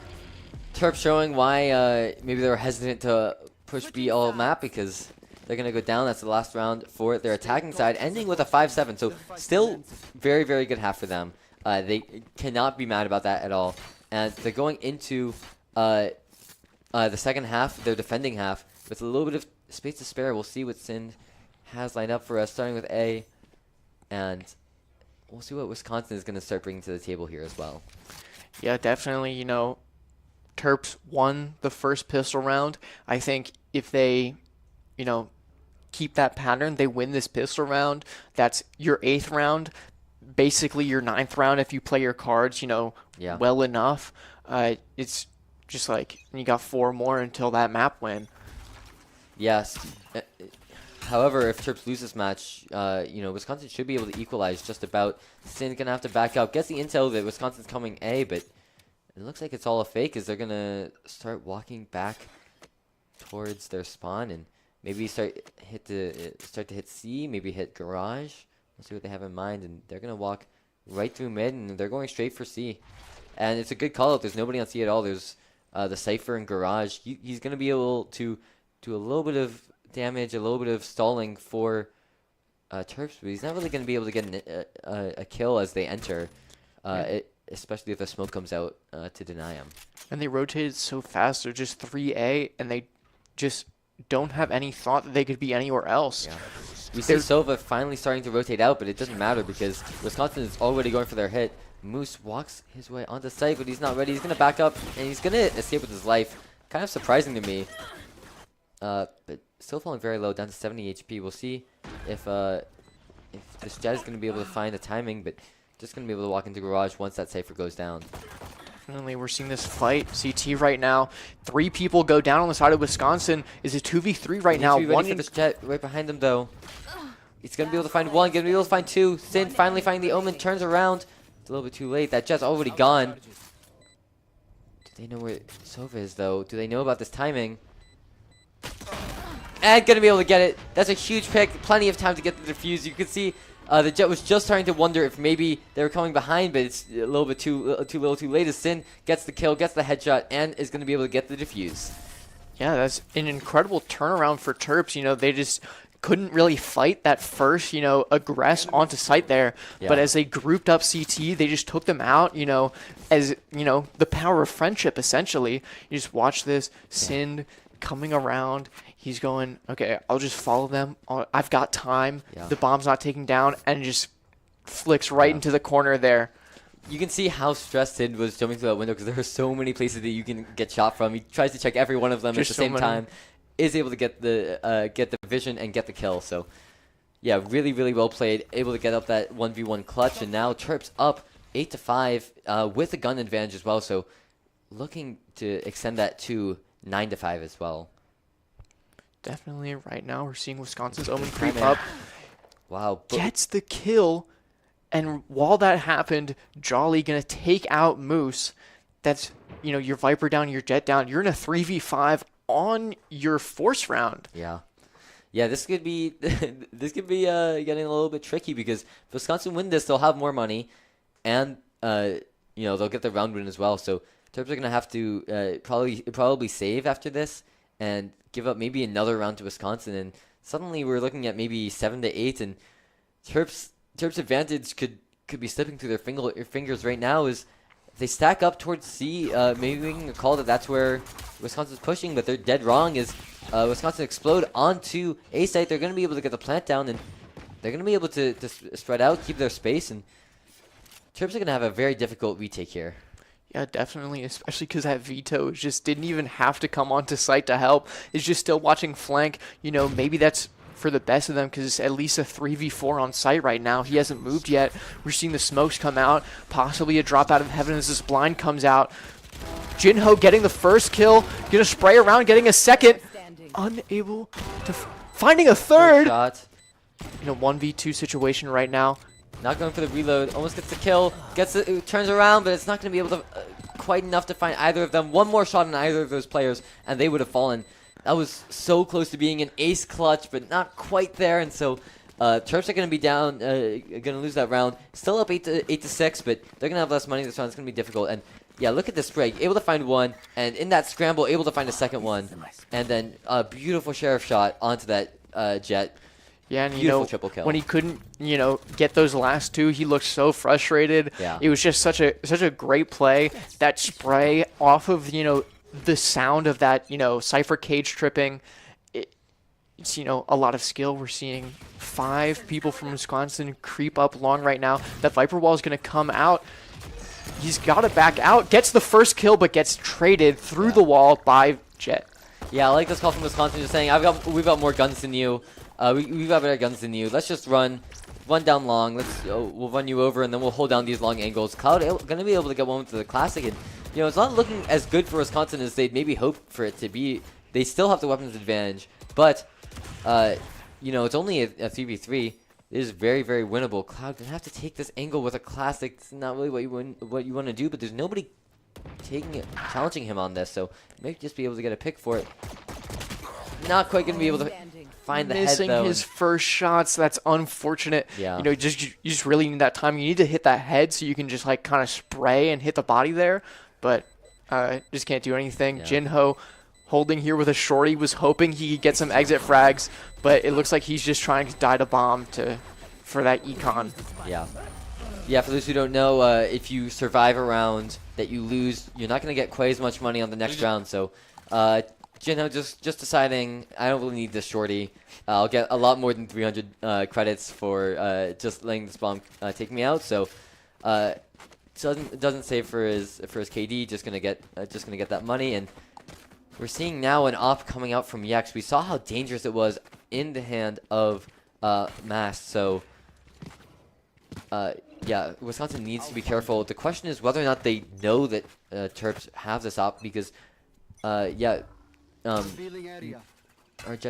Terps showing why maybe they were hesitant to push B all map, because they're going to go down. That's the last round for their attacking side, ending with a 5-7. So still very, very good half for them. They cannot be mad about that at all. And they're going into the second half, their defending half, with a little bit of space to spare. We'll see what Sind has lined up for us, starting with A. And we'll see what Wisconsin is going to start bringing to the table here as well. Yeah, definitely, you know, Terps won the first pistol round. I think if they, you know, keep that pattern, they win this pistol round. That's your 8th round, basically your 9th round if you play your cards, you know, well enough. It's just like you got 4 more until that map win. Yes. However, if Terps lose this match, you know, Wisconsin should be able to equalize just about. Sin gonna have to back up. Gets the intel that Wisconsin's coming A, but it looks like it's all a fake, as they're gonna start walking back towards their spawn and maybe start to hit C, maybe hit garage. We'll see what they have in mind, and they're gonna walk right through mid, and they're going straight for C. And it's a good call out. There's nobody on C at all. There's the Cypher and garage. He's gonna be able to do a little bit of damage, a little bit of stalling for Terps, but he's not really gonna be able to get a kill as they enter. Especially if the smoke comes out to deny him. And they rotated so fast. They're just 3A, and they just don't have any thought that they could be anywhere else. Yeah. We see Sova finally starting to rotate out, but it doesn't matter because Wisconsin is already going for their hit. Moose walks his way onto site, but he's not ready. He's going to back up, and he's going to escape with his life. Kind of surprising to me. But still falling very low, down to 70 HP. We'll see if this Jet is going to be able to find the timing, but just going to be able to walk into garage once that Cypher goes down. Definitely, we're seeing this fight. CT right now. 3 people go down on the side of Wisconsin. Is it 2v3 right now? One for this Jet right behind him, though. He's going to be able to find 1, going to be able to find 2. Sin finally finding the Omen, turns around. It's a little bit too late. That Jet's already gone. Do they know where Sova is, though? Do they know about this timing? And going to be able to get it. That's a huge pick. Plenty of time to get the defuse. You can see the Jet was just starting to wonder if maybe they were coming behind, but it's a little bit too late. As Sin gets the kill, gets the headshot, and is going to be able to get the defuse. Yeah, that's an incredible turnaround for Terps. You know, they just couldn't really fight that first, you know, aggress onto site there. Yeah. But as they grouped up CT, they just took them out, you know, as, you know, the power of friendship, essentially. You just watch this, Sind coming around. He's going, okay, I'll just follow them. I've got time. Yeah. The bomb's not taken down, and just flicks right into the corner there. You can see how stressed Sid was jumping through that window because there are so many places that you can get shot from. He tries to check every one of them just at the same time. Is able to get the vision and get the kill. So, yeah, really, really well played. Able to get up that 1v1 clutch, and now Terps up 8-5 with a gun advantage as well. So, looking to extend that to 9-5 as well. Definitely, right now we're seeing Wisconsin's Omen creep up. Wow. Gets the kill, and while that happened, Jolly gonna take out Moose. That's, you know, your Viper down, your Jet down. You're in a 3v5 on your force round. Yeah. Yeah, this could be getting a little bit tricky because if Wisconsin win this, they'll have more money, and you know, they'll get the round win as well. So Terps are gonna have to probably save after this and give up maybe another round to Wisconsin, and suddenly we're looking at maybe 7-8, and Terps' advantage could be slipping through their fingers right now. Is if they stack up towards C, maybe making a call that's where Wisconsin's pushing, but they're dead wrong. Is Wisconsin explode onto A site. They're going to be able to get the plant down, and they're going to be able to spread out, keep their space, and Terps are going to have a very difficult retake here. Yeah, definitely, especially because that veto just didn't even have to come onto site to help. It's just still watching flank. You know, maybe that's for the best of them because it's at least a 3v4 on site right now. He hasn't moved yet. We're seeing the smokes come out, possibly a drop out of heaven as this blind comes out. Jinho getting the first kill, gonna spray around, getting a second. Unable to finding a third. Shot. In a 1v2 situation right now. Not going for the reload. Almost gets the kill. Gets it, turns around, but it's not going to be able to quite enough to find either of them. One more shot on either of those players, and they would have fallen. That was so close to being an ace clutch, but not quite there. And so Terps are going to be down, going to lose that round. Still up 8-6, but they're going to have less money this round. It's going to be difficult. And yeah, look at this spray. Able to find one, and in that scramble, able to find a second one. And then a beautiful sheriff shot onto that jet. Yeah, and Beautiful triple kill. when he couldn't, get those last two, he looked so frustrated. Yeah. It was just such a great play. That spray off of, the sound of that, Cypher cage tripping. It's, a lot of skill. We're seeing 5 people from Wisconsin creep up long right now. That Viper wall is going to come out. He's got to back out. Gets the first kill, but gets traded through the wall by Jet. Yeah, I like this call from Wisconsin just saying, we've got more guns than you. We've got better guns than you. Let's just run down long. We'll run you over, and then we'll hold down these long angles. Cloud going to be able to get one to the classic, and it's not looking as good for Wisconsin as they'd maybe hoped for it to be. They still have the weapons advantage, but it's only a 3v3. It is very, very winnable. Cloud gonna have to take this angle with a classic. It's not really what you want to do, but there's nobody challenging him on this, so maybe just be able to get a pick for it. Not quite gonna be able to find the head though. Missing his first shots. That's unfortunate. Yeah. You just really need that time. You need to hit that head so you can just kind of spray and hit the body there, but just can't do anything. Yeah. Jinho holding here with a shorty, was hoping he could get some exit frags, but it looks like he's just trying to die to bomb for that econ. Yeah. Yeah, for those who don't know, if you survive a round that you lose, you're not going to get quite as much money on the next round. So Jinho just deciding, I don't really need this shorty. I'll get a lot more than 300 credits for just letting this bomb take me out. So doesn't save for his KD. Just gonna get that money. And we're seeing now an op coming out from Yex. We saw how dangerous it was in the hand of Mast. So yeah, Wisconsin needs to be careful. The question is whether or not they know that Terps have this op, because our Jet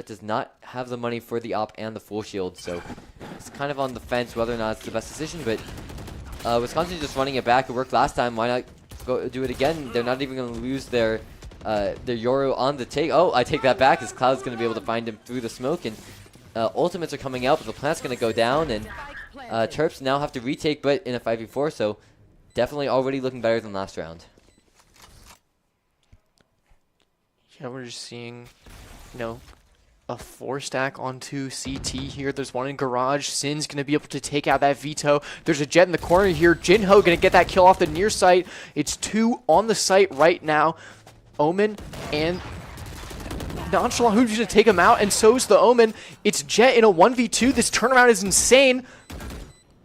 does not have the money for the op and the full shield, so it's kind of on the fence whether or not it's the best decision. But Wisconsin's just running it back. It worked last time. Why not go do it again? They're not even going to lose their Yoru on the take. Oh, I take that back, as Cloud's going to be able to find him through the smoke, and ultimates are coming out, but the plant's going to go down, and Terps now have to retake, but in a 5v4, so definitely already looking better than last round. Yeah, we're just seeing, a 4-stack onto CT here. There's one in garage. Sin's going to be able to take out that veto. There's a Jet in the corner here. Jinho going to get that kill off the near site. It's 2 on the site right now. Omen and Nonchalant, who's going to take him out, and so's the Omen. It's Jet in a 1v2. This turnaround is insane.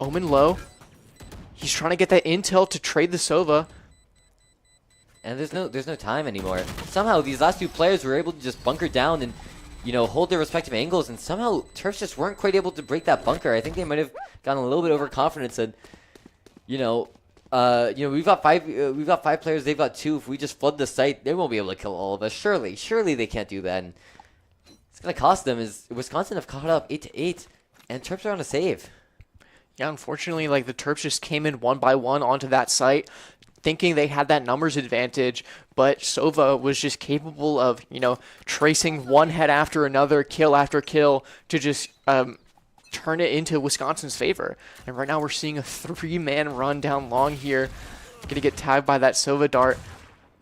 Omen low. He's trying to get that intel to trade the Sova. And there's no time anymore. Somehow these last 2 players were able to just bunker down and hold their respective angles, and somehow Terps just weren't quite able to break that bunker. I think they might have gotten a little bit overconfident, and we've got 5 players, they've got 2. If we just flood the site, they won't be able to kill all of us. Surely they can't do that. And it's gonna cost them. Is Wisconsin have caught up 8-8, and Terps are on a save. Yeah, unfortunately, the Terps just came in one by one onto that site, thinking they had that numbers advantage, but Sova was just capable of, tracing one head after another, kill after kill, to just turn it into Wisconsin's favor. And right now we're seeing a 3-man run down long here. Gonna get tagged by that Sova dart.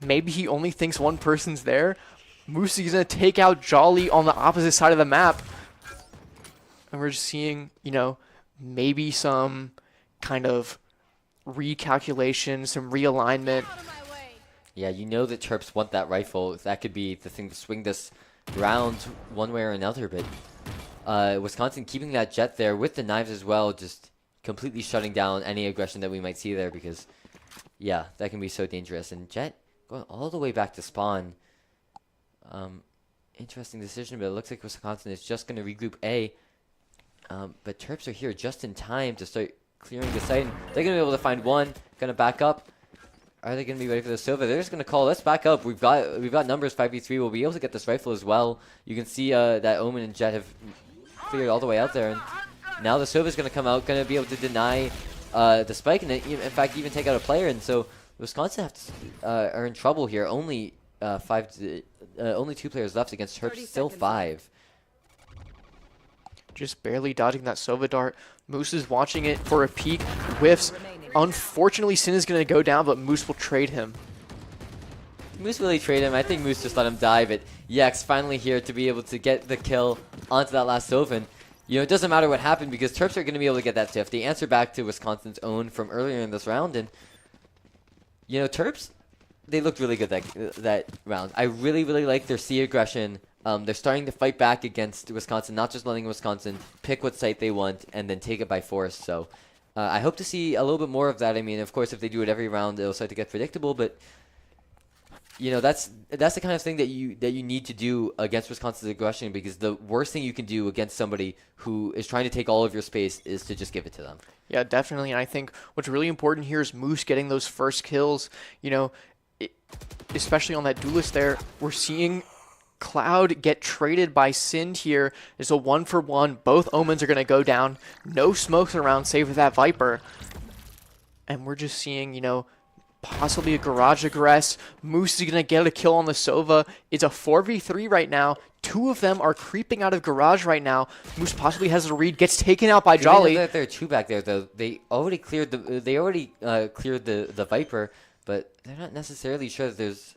Maybe he only thinks one person's there. Moosey's gonna take out Jolly on the opposite side of the map. And we're just seeing, maybe some kind of recalculation, some realignment. Yeah, that Terps want that rifle. That could be the thing to swing this round one way or another, but Wisconsin keeping that jet there with the knives as well, just completely shutting down any aggression that we might see there, because yeah, that can be so dangerous. And Jet going all the way back to spawn. Interesting decision, but it looks like Wisconsin is just going to regroup A. But Terps are here just in time to start clearing the site. And they're going to be able to find one, going to back up. Are they going to be ready for the Sova? They're just going to call, let's back up. We've got numbers 5v3. We'll be able to get this rifle as well. You can see that Omen and Jet have cleared all the way out there. And now the Sova is going to come out, going to be able to deny the spike, and in fact even take out a player. And so Wisconsin are in trouble here. Only only 2 players left against Terps, still 5. Just barely dodging that Sova dart. Moose is watching it for a peek. Whiffs. Unfortunately, Sin is going to go down, but Moose will trade him. Moose really trade him. I think Moose just let him die, but Yex finally here to be able to get the kill onto that last Sova. And, you know, it doesn't matter what happened because Terps are going to be able to get that TIF. They answer back to Wisconsin's own from earlier in this round, and, you know, Terps, they looked really good that round. I really, really like their C aggression. They're starting to fight back against Wisconsin, not just letting Wisconsin pick what site they want and then take it by force. So I hope to see a little bit more of that. I mean, of course, if they do it every round, it'll start to get predictable. But you know, that's the kind of thing that you need to do against Wisconsin's aggression, because the worst thing you can do against somebody who is trying to take all of your space is to just give it to them. Yeah, definitely. And I think what's really important here is Moose getting those first kills. You know, especially on that duelist there, we're seeing Cloud get traded by Sind here. It's a 1-for-1. Both Omens are going to go down. No smokes around, save for that Viper. And we're just seeing, you know, possibly a garage aggress. Moose is going to get a kill on the Sova. It's a 4v3 right now. 2 of them are creeping out of garage right now. Moose possibly has a read, gets taken out by Jolly. There are 2 back there, though. They already cleared the Viper, but they're not necessarily sure that there's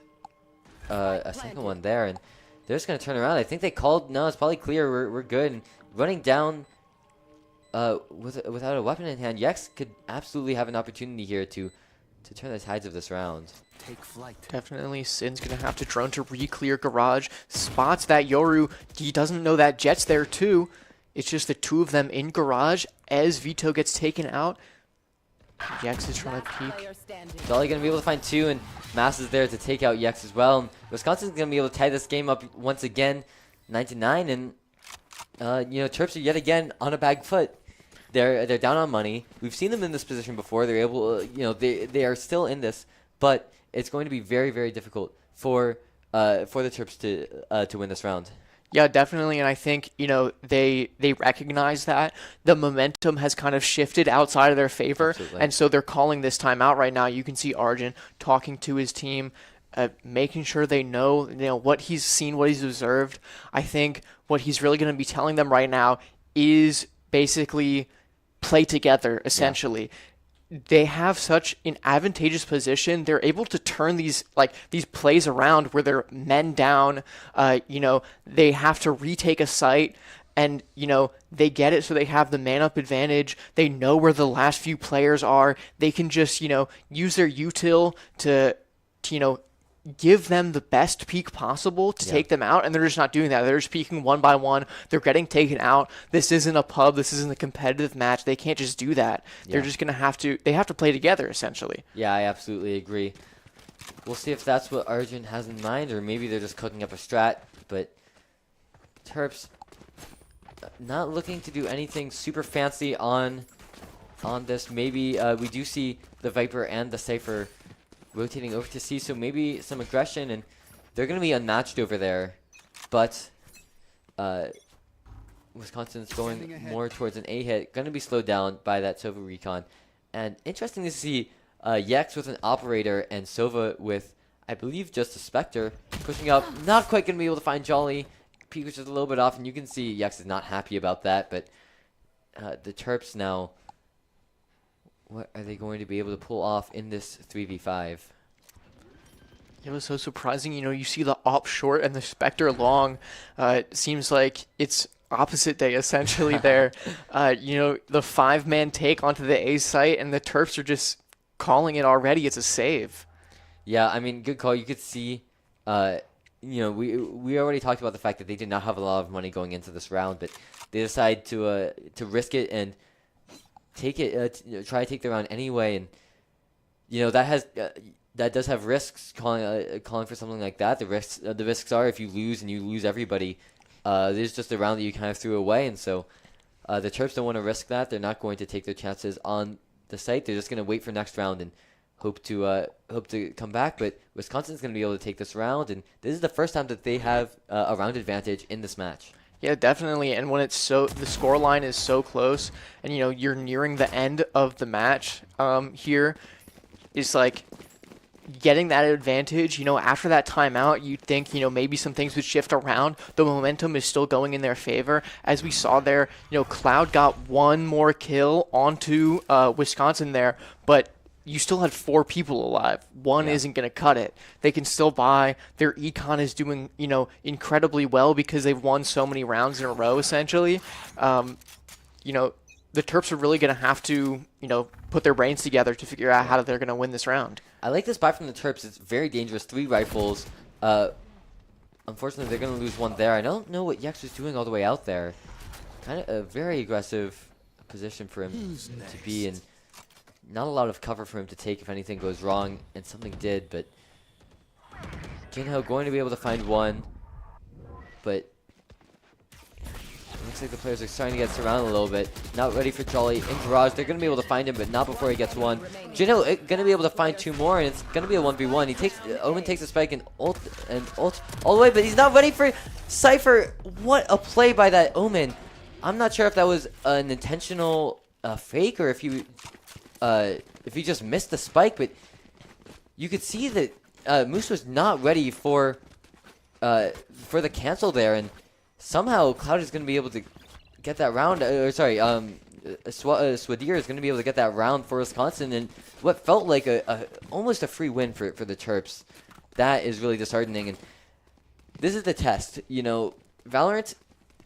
a second one there, and they're just going to turn around. I think they called, no, it's probably clear, we're good. And running down without a weapon in hand, Yex could absolutely have an opportunity here to turn the tides of this round. Take flight. Definitely, Sin's going to have to drone to re-clear garage. Spots that Yoru. He doesn't know that Jet's there too. It's just the 2 of them in garage as Vito gets taken out. Yex is trying to peek. Jolly going to be able to find 2, and Mass is there to take out Yex as well. And Wisconsin's going to be able to tie this game up once again, 9-9, and you know, Terps are yet again on a bag foot. They're down on money. We've seen them in this position before. They're able, you know, they are still in this, but it's going to be very, very difficult for the Terps to win this round. Yeah, definitely, and I think, you know, they recognize that the momentum has kind of shifted outside of their favor. Absolutely. And so they're calling this time out right now. You can see Arjun talking to his team, making sure they know, you know, what he's seen, what he's observed. I think what he's really going to be telling them right now is basically play together, essentially. Yeah. They have such an advantageous position. They're able to turn these plays around where they're men down. You know, they have to retake a site, and, you know, they get it, so they have the man-up advantage. They know where the last few players are. They can just, you know, use their util to you know, give them the best peak possible to take them out, and they're just not doing that. They're just peeking one by one. They're getting taken out. This isn't a pub. This isn't a competitive match. They can't just do that. They're just going to have to, they have to play together, essentially. Yeah, I absolutely agree. We'll see if that's what Arjun has in mind, or maybe they're just cooking up a strat, but Terps not looking to do anything super fancy on this. Maybe we do see the Viper and the Cypher rotating over to C, so maybe some aggression, and they're going to be unmatched over there, but Wisconsin's going more towards an A hit, going to be slowed down by that Sova recon. And interesting to see Yex with an Operator and Sova with, I believe, just a Spectre, pushing up, not quite going to be able to find Jolly. Peak was just a little bit off, and you can see Yex is not happy about that, but the Terps now, what are they going to be able to pull off in this 3v5? It was so surprising. You know, you see the op short and the Spectre long. It seems like it's opposite day, essentially, there. You know, the 5-man take onto the A site, and the Terps are just calling it already. It's a save. Yeah, I mean, good call. You could see, you you know, we already talked about the fact that they did not have a lot of money going into this round, but they decide to risk it and take it, try to take the round anyway, and you know that does have risks. Calling for something like that, the risks are if you lose and you lose everybody, there's just a round that you kind of threw away, and so the Terps don't want to risk that. They're not going to take their chances on the site. They're just going to wait for next round and hope to come back. But Wisconsin's going to be able to take this round, and this is the first time that they have a round advantage in this match. Yeah, definitely. And when it's the score line is so close, and you know you're nearing the end of the match, here, is like getting that advantage. You know, after that timeout, you'd think maybe some things would shift around. The momentum is still going in their favor, as we saw there. You know, Cloud got one more kill onto Wisconsin there, but you still had 4 people alive. One isn't going to cut it. They can still buy. Their econ is doing, incredibly well because they've won so many rounds in a row, essentially. The Terps are really going to have to, put their brains together to figure out how they're going to win this round. I like this buy from the Terps. It's very dangerous. 3 rifles. Unfortunately, they're going to lose one there. I don't know what Yex was doing all the way out there. Kind of a very aggressive position for him to be in. Not a lot of cover for him to take if anything goes wrong, and something did, but Jinho going to be able to find one, but it looks like the players are starting to get surrounded a little bit. Not ready for Jolly in Garage. They're going to be able to find him, but not before he gets one. Jinho going to be able to find 2 more, and it's going to be a 1v1. Omen takes a spike and ult all the way, but he's not ready for Cypher. What a play by that Omen. I'm not sure if that was an intentional fake or if he just missed the spike, but you could see that Moose was not ready for the cancel there, and somehow Cloud is going to be able to get that round. Swadir is going to be able to get that round for Wisconsin, and what felt like almost a free win for the Terps. That is really disheartening, and this is the test. Valorant,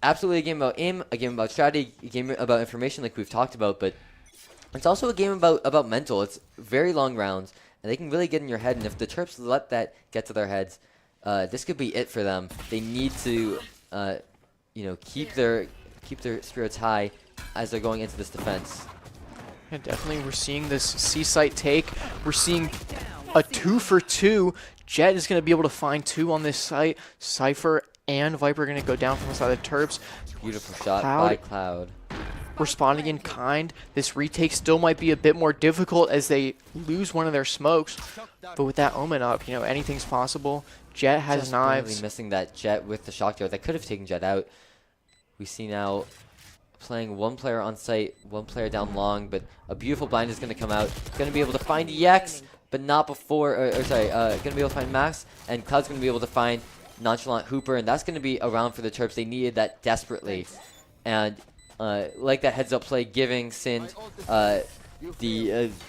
absolutely a game about aim, a game about strategy, a game about information like we've talked about, but it's also a game about mental. It's very long rounds, and they can really get in your head. And if the Terps let that get to their heads, this could be it for them. They need to, keep their spirits high as they're going into this defense. Yeah, definitely. We're seeing this C-site take. We're seeing a 2 for 2. Jet is going to be able to find 2 on this site. Cypher and Viper are going to go down from the side of the Terps. Beautiful shot by Cloud. Responding in kind. This retake still might be a bit more difficult as they lose one of their smokes, but with that Omen up, anything's possible. Jet has just knives. Really missing that Jet with the shock dart that could have taken Jet out. We see now playing 1 player on site, 1 player down long, but a beautiful blind is going to come out. Going to be able to find Yex, but not before. Going to be able to find Max, and Cloud's going to be able to find Nonchalant Hooper, and that's going to be a round for the Terps. They needed that desperately, and like that heads up play, giving Sind the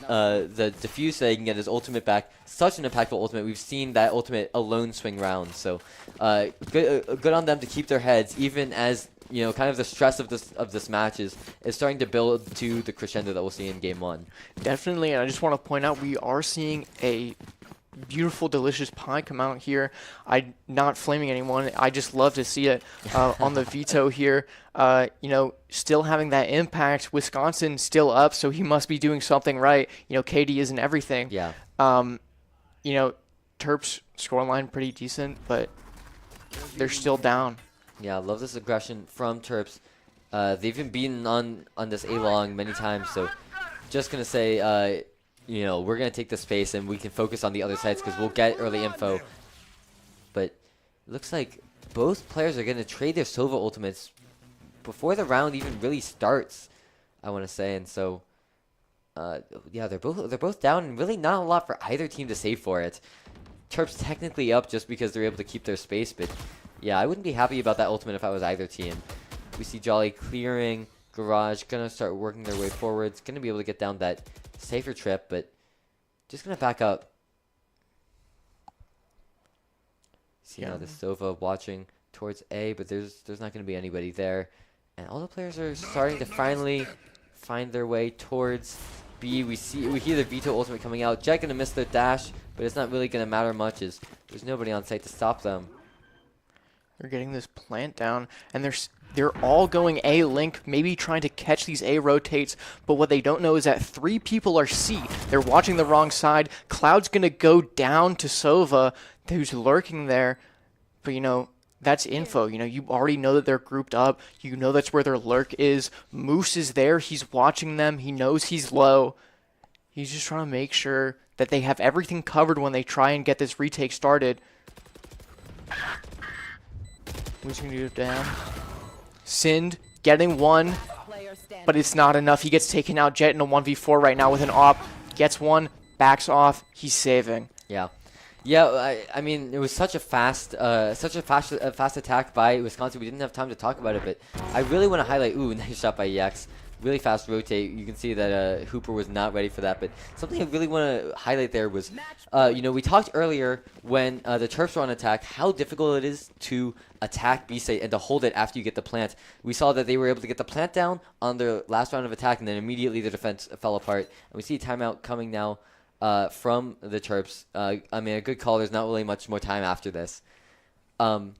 defuse so they can get his ultimate back. Such an impactful ultimate. We've seen that ultimate alone swing round. So good on them to keep their heads, even as kind of the stress of this match is starting to build to the crescendo that we'll see in Game 1. Definitely, and I just want to point out we are seeing a beautiful, delicious pie come out here. I'm not flaming anyone. I just love to see it on the veto here. Still having that impact. Wisconsin still up, so he must be doing something right. KD isn't everything. Yeah. Terps scoreline pretty decent, but they're still down. Yeah, I love this aggression from Terps. They've been beaten on this A-long many times, so just going to say, we're going to take the space and we can focus on the other sides because we'll get early info. But it looks like both players are going to trade their Sova ultimates before the round even really starts, I want to say. And so, they're both down and really not a lot for either team to save for it. Terps technically up just because they're able to keep their space, but yeah, I wouldn't be happy about that ultimate if I was either team. We see Jolly clearing, Garage going to start working their way forwards, going to be able to get down that safer trip, but just going to back up. See now the Sova watching towards A, but there's not going to be anybody there. And all the players are starting to finally find their way towards B. We hear the veto ultimate coming out. Jet going to miss their dash, but it's not really going to matter much as there's nobody on site to stop them. They're getting this plant down, and they're all going A link, maybe trying to catch these A rotates, but what they don't know is that 3 people are C. They're watching the wrong side. Cloud's going to go down to Sova, who's lurking there, but, you know, that's info. You know, you already know that they're grouped up. You know that's where their lurk is. Moose is there. He's watching them. He knows he's low. He's just trying to make sure that they have everything covered when they try and get this retake started. Who's going to get down? Sind getting one, but it's not enough. He gets taken out. Jet in a 1v4 right now with an op. Gets one, backs off. He's saving. Yeah. Yeah, I mean, it was such a fast attack by Wisconsin. We didn't have time to talk about it, but I really want to highlight. Ooh, nice shot by EX. Really fast rotate. You can see that Hooper was not ready for that. But something I really want to highlight there was, you know, we talked earlier when the Terps were on attack, how difficult it is to attack B site and to hold it after you get the plant. We saw that they were able to get the plant down on their last round of attack, and then immediately the defense fell apart. And we see a timeout coming now from the Terps. I mean, a good call. There's not really much more time after this. But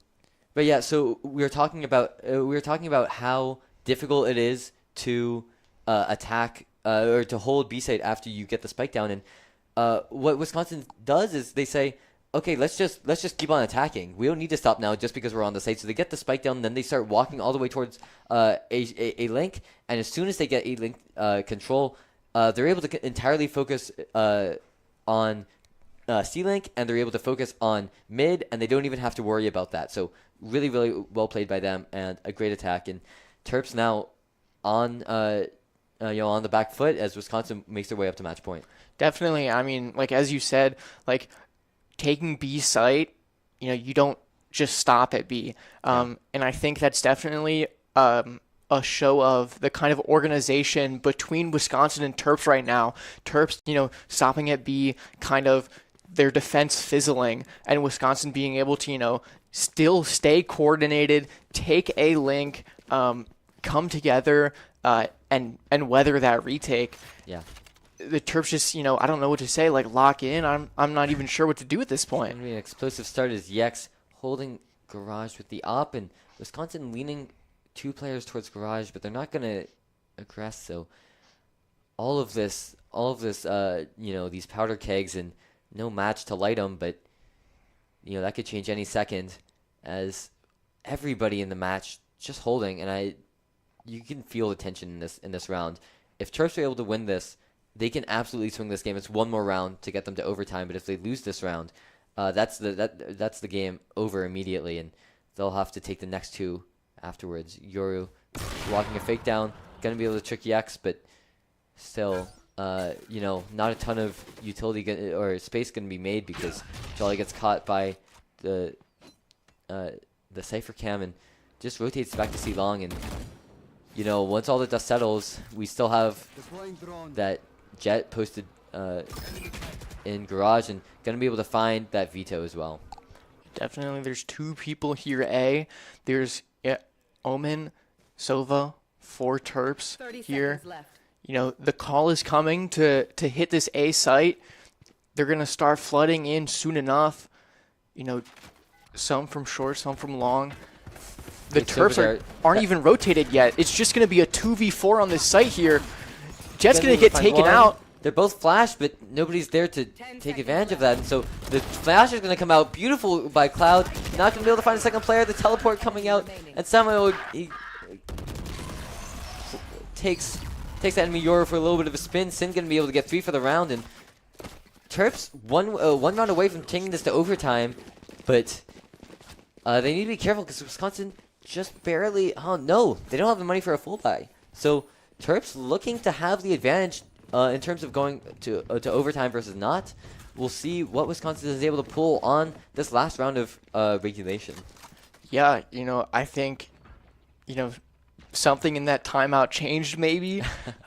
yeah, so we were talking about how difficult it is to attack or to hold B site after you get the spike down. And what Wisconsin does is they say, okay, let's just keep on attacking. We don't need to stop now just because we're on the site. So they get the spike down, and then they start walking all the way towards a link. And as soon as they get a link control, they're able to entirely focus on C-Link, and they're able to focus on mid, and they don't even have to worry about that. So really, really well played by them, and a great attack. And Terps now on on the back foot as Wisconsin makes their way up to match point. Definitely. I mean, like as you said, like taking B site, you know, you don't just stop at B. And I think that's definitely a show of the kind of organization between Wisconsin and Terps right now. Terps, you know, stopping at B, kind of their defense fizzling, and Wisconsin being able to, you know, still stay coordinated, take a link, come together, and weather that retake. Yeah. The Terps just, you know, I don't know what to say, like lock in. I'm not even sure what to do at this point. I mean, explosive start is Yex holding Garage with the op, and Wisconsin leaning 2 players towards Garage, but they're not going to aggress. So all of this, you know, these powder kegs and no match to light them, but, you know, that could change any second as everybody in the match just holding. And you can feel the tension in this round. If Terps are able to win this, they can absolutely swing this game. It's one more round to get them to overtime, but if they lose this round, that's the game over immediately, and they'll have to take the next 2 afterwards. Yoru walking a fake down, gonna be able to trick Yex, but still, you know, not a ton of utility or space gonna be made because Jolly gets caught by the Cypher Cam and just rotates back to C Long. And you know, once all the dust settles, we still have that Jet posted in Garage and gonna be able to find that veto as well. Definitely, there's 2 people here. A, there's Omen, Sova, 4 Terps here. You know, the call is coming to hit this A site. They're gonna start flooding in soon enough. You know, some from short, some from long. The Terps aren't even rotated yet. It's just gonna be a 2v4 on this site here. Jet's gonna get taken out. They're both flash, but nobody's there to take advantage of that. And so the flash is going to come out. Beautiful by Cloud. Not going to be able to find a second player. The teleport coming out. And somehow he takes that enemy Yoru for a little bit of a spin. Sin going to be able to get 3 for the round. And Terps one round away from taking this to overtime. But they need to be careful because Wisconsin just barely... Oh, no. They don't have the money for a full buy. So Terps looking to have the advantage in terms of going to overtime versus not. We'll see what Wisconsin is able to pull on this last round of regulation. Yeah, you know, I think, you know, something in that timeout changed maybe.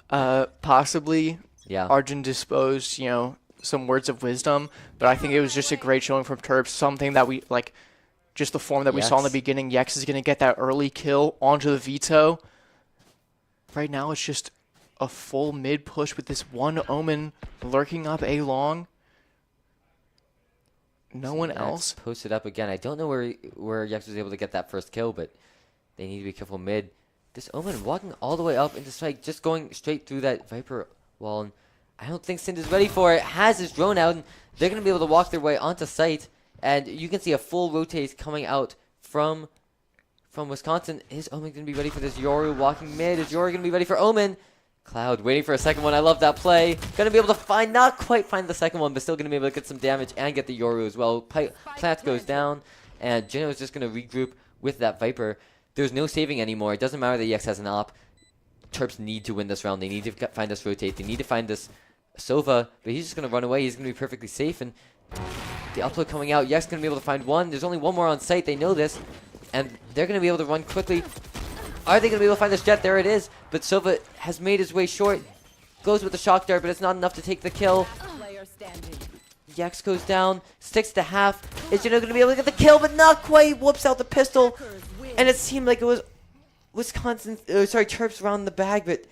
Possibly. Yeah. Arjun disposed, you know, some words of wisdom. But I think it was just a great showing from Terps. Something that we, like, just the form that we saw in the beginning. Yex is going to get that early kill onto the veto. Right now it's just a full mid push with this one Omen lurking up A long. No one else. Posted up again. I don't know where Yex was able to get that first kill, but they need to be careful mid. This Omen walking all the way up into Spike, just going straight through that Viper wall. And I don't think Sind is ready for it. Has his drone out, and they're going to be able to walk their way onto site. And you can see a full rotate coming out from Wisconsin. Is Omen going to be ready for this Yoru walking mid? Is Yoru going to be ready for Omen? Cloud waiting for a second one. I love that play. Going to be able to not quite find the second one, but still going to be able to get some damage and get the Yoru as well. Plant goes down, and Jino is just going to regroup with that Viper. There's no saving anymore. It doesn't matter that EX has an op. Terps need to win this round. They need to find this rotate. They need to find this Sova, but he's just going to run away. He's going to be perfectly safe, and the upload coming out. Yex going to be able to find one. There's only one more on site. They know this, and they're going to be able to run quickly. Are they going to be able to find this Jet? There it is, but Sova has made his way short. Goes with the shock dart, but it's not enough to take the kill. Yex goes down, sticks to half. Is Jino going to be able to get the kill, but not quite. Whoops out the pistol. And it seemed like it was Terps around the bag, but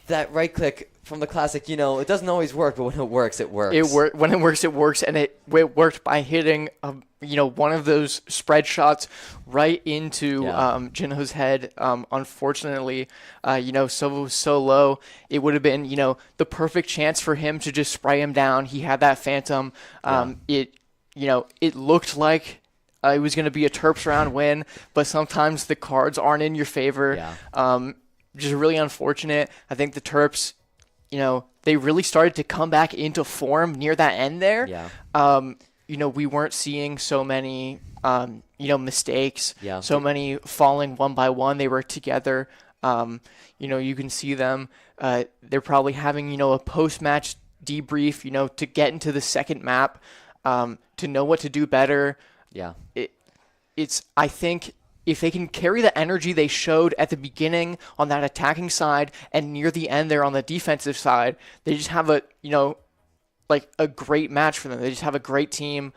that right click from the classic, it doesn't always work, but when it works, it works. When it works, it works, and it worked by hitting, one of those spread shots right into Jino's head. Unfortunately, Sova was so low, it would have been, the perfect chance for him to just spray him down. He had that Phantom. It looked like it was going to be a Terps round win, but sometimes the cards aren't in your favor. Just really unfortunate. I think the Terps, they really started to come back into form near that end there. We weren't seeing so many, mistakes, so many falling one by one. They were together. You can see them. They're probably having, a post-match debrief, to get into the second map, to know what to do better. I think if they can carry the energy they showed at the beginning on that attacking side and near the end there on the defensive side, they just have a great match for them. They just have a great team.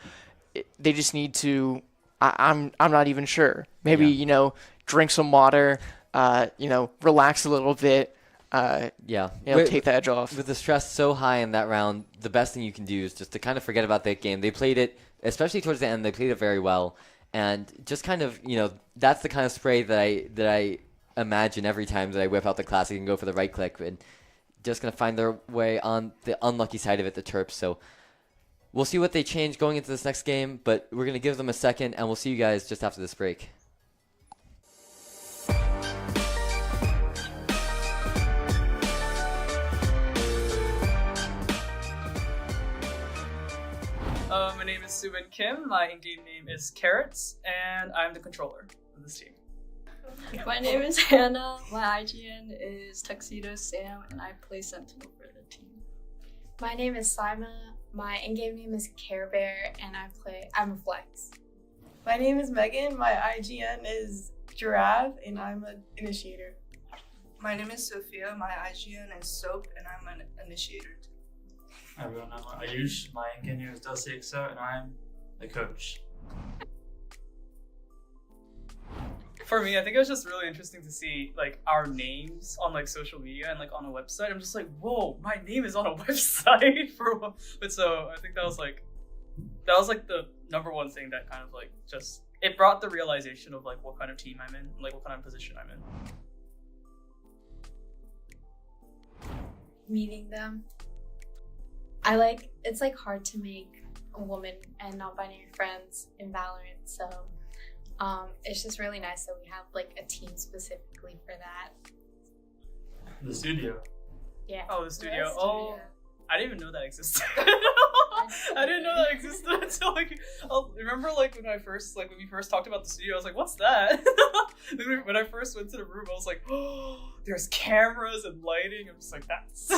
They just need to, I'm not even sure. Maybe, drink some water, relax a little bit. Take the edge off. With the stress so high in that round, the best thing you can do is just to kind of forget about that game. They played it, especially towards the end, they played it very well. And just kind of, that's the kind of spray that I imagine every time that I whip out the classic and go for the right click. And just going to find their way on the unlucky side of it, the Terps. So we'll see what they change going into this next game, but we're going to give them a second, and we'll see you guys just after this break. My name is Subin Kim, my in-game name is Carrots, and I'm the controller of this team. My name is Hannah, my IGN is Tuxedo Sam, and I play Sentinel for the team. My name is Sima, my in-game name is Care Bear, and I'm a Flex. My name is Megan, my IGN is Giraffe, and I'm an Initiator. My name is Sophia, my IGN is Soap, and I'm an Initiator. Hi everyone, I'm Ayush, my in-game name is Dulcexo, and I'm the coach. For me, I think it was just really interesting to see our names on social media and on a website. I'm just like, whoa, my name is on a website but so I think that was the number one thing that kind of just it brought the realization of what kind of team I'm in, what kind of position I'm in. Meeting them. It's hard to make a woman and non-binary friends in Valorant, so it's just really nice that we have a team specifically for that. The studio. Yeah. Oh, the studio. The oh, studio. I didn't even know that existed. I didn't know that existed until remember when we first talked about the studio, I was like, what's that? When I first went to the room, I was like, oh, there's cameras and lighting. I'm just like, that's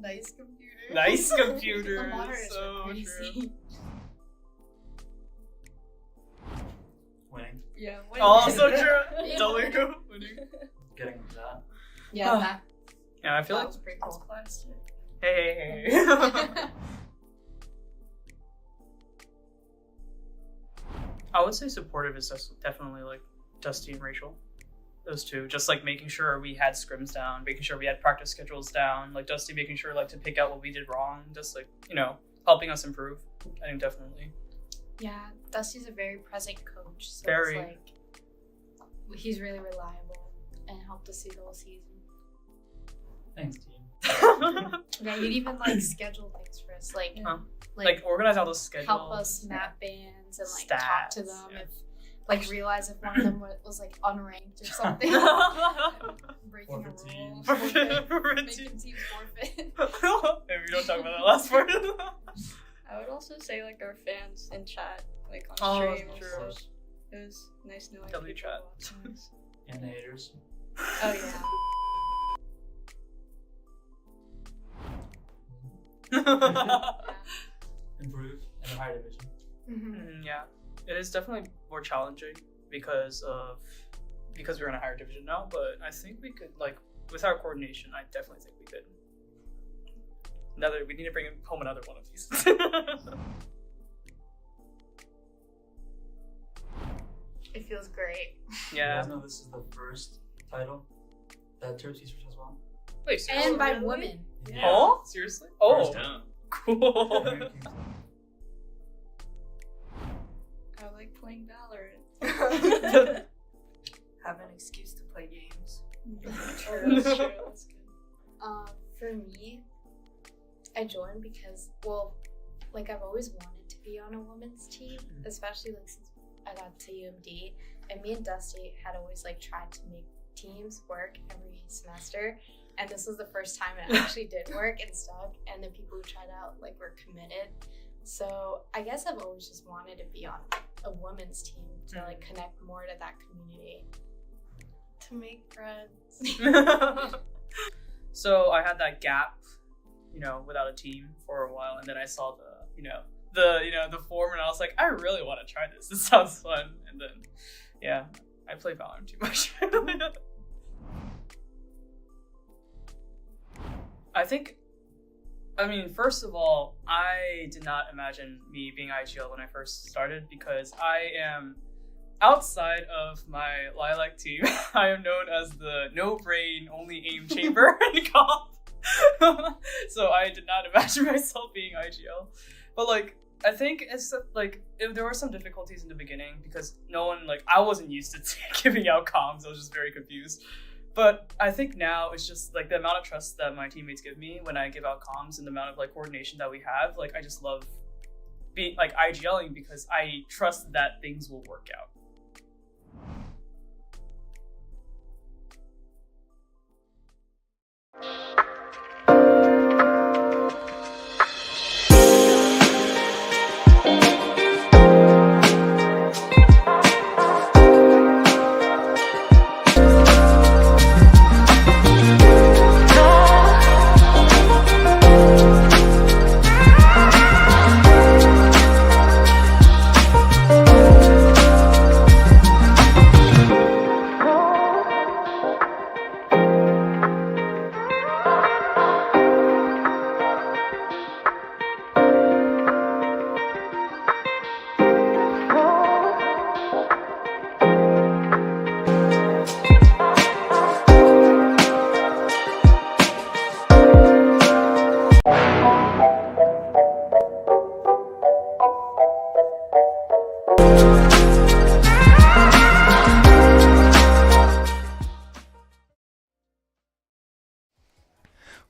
nice computer. Nice computer. The monitors So are crazy. true. Winning. Yeah. Oh, so true. Yeah. Delingo winning. Getting that. Yeah, that Yeah, I feel like was pretty cool. Hey. I would say supportive is definitely Dusty and Rachel. Those two, just making sure we had scrims down, making sure we had practice schedules down, Dusty making sure to pick out what we did wrong, just helping us improve. I think definitely. Yeah, Dusty's a very present coach, so Very. it's like he's really reliable and helped us through the whole season. Thanks, team. Yeah, you'd even like schedule things for us, Like organize all those schedules. help us map bands and like talk to them if like realize if one of them was like unranked or something. Breaking Forfeit a rule. teams. Making teams forfeit. Maybe we don't talk about that last part. I would also say like our fans in chat, like on Oh, stream. true. So it was nice knowing W people chat. watching us. And the haters. Oh yeah. Improve in the higher division. Yeah, it is definitely more challenging because we're in a higher division now. But I think we could, like, with our coordination, I definitely think we could. We need to bring home another one of these. It feels great. You guys know this is the first title that Terps Esports has won. Wait, seriously? And by women. Yeah. Oh, seriously? Oh, First time. cool. I like playing Valorant. Have an excuse to play games. True, that's true. That's good. For me, I joined because, well, like I've always wanted to be on a women's team, especially like since I got to UMD, and me and Dusty had always like tried to make teams work every semester, and this was the first time it actually did work and stuck, and the people who tried out like were committed. So I guess I've always just wanted to be on a women's team to like connect more to that community. To make friends. So I had that gap, without a team for a while, and then I saw the form, and I was like, I really want to try this. This sounds fun. And then, yeah, I play Valorant too much. First of all, I did not imagine me being IGL when I first started, because I am, outside of my Lilac team, I am known as the no-brain, only aim chamber in comp. So I did not imagine myself being IGL. But I think there were some difficulties in the beginning because I wasn't used to giving out comms. I was just very confused. But I think now it's just the amount of trust that my teammates give me when I give out comms and the amount of coordination that we have. I just love being IGLing because I trust that things will work out.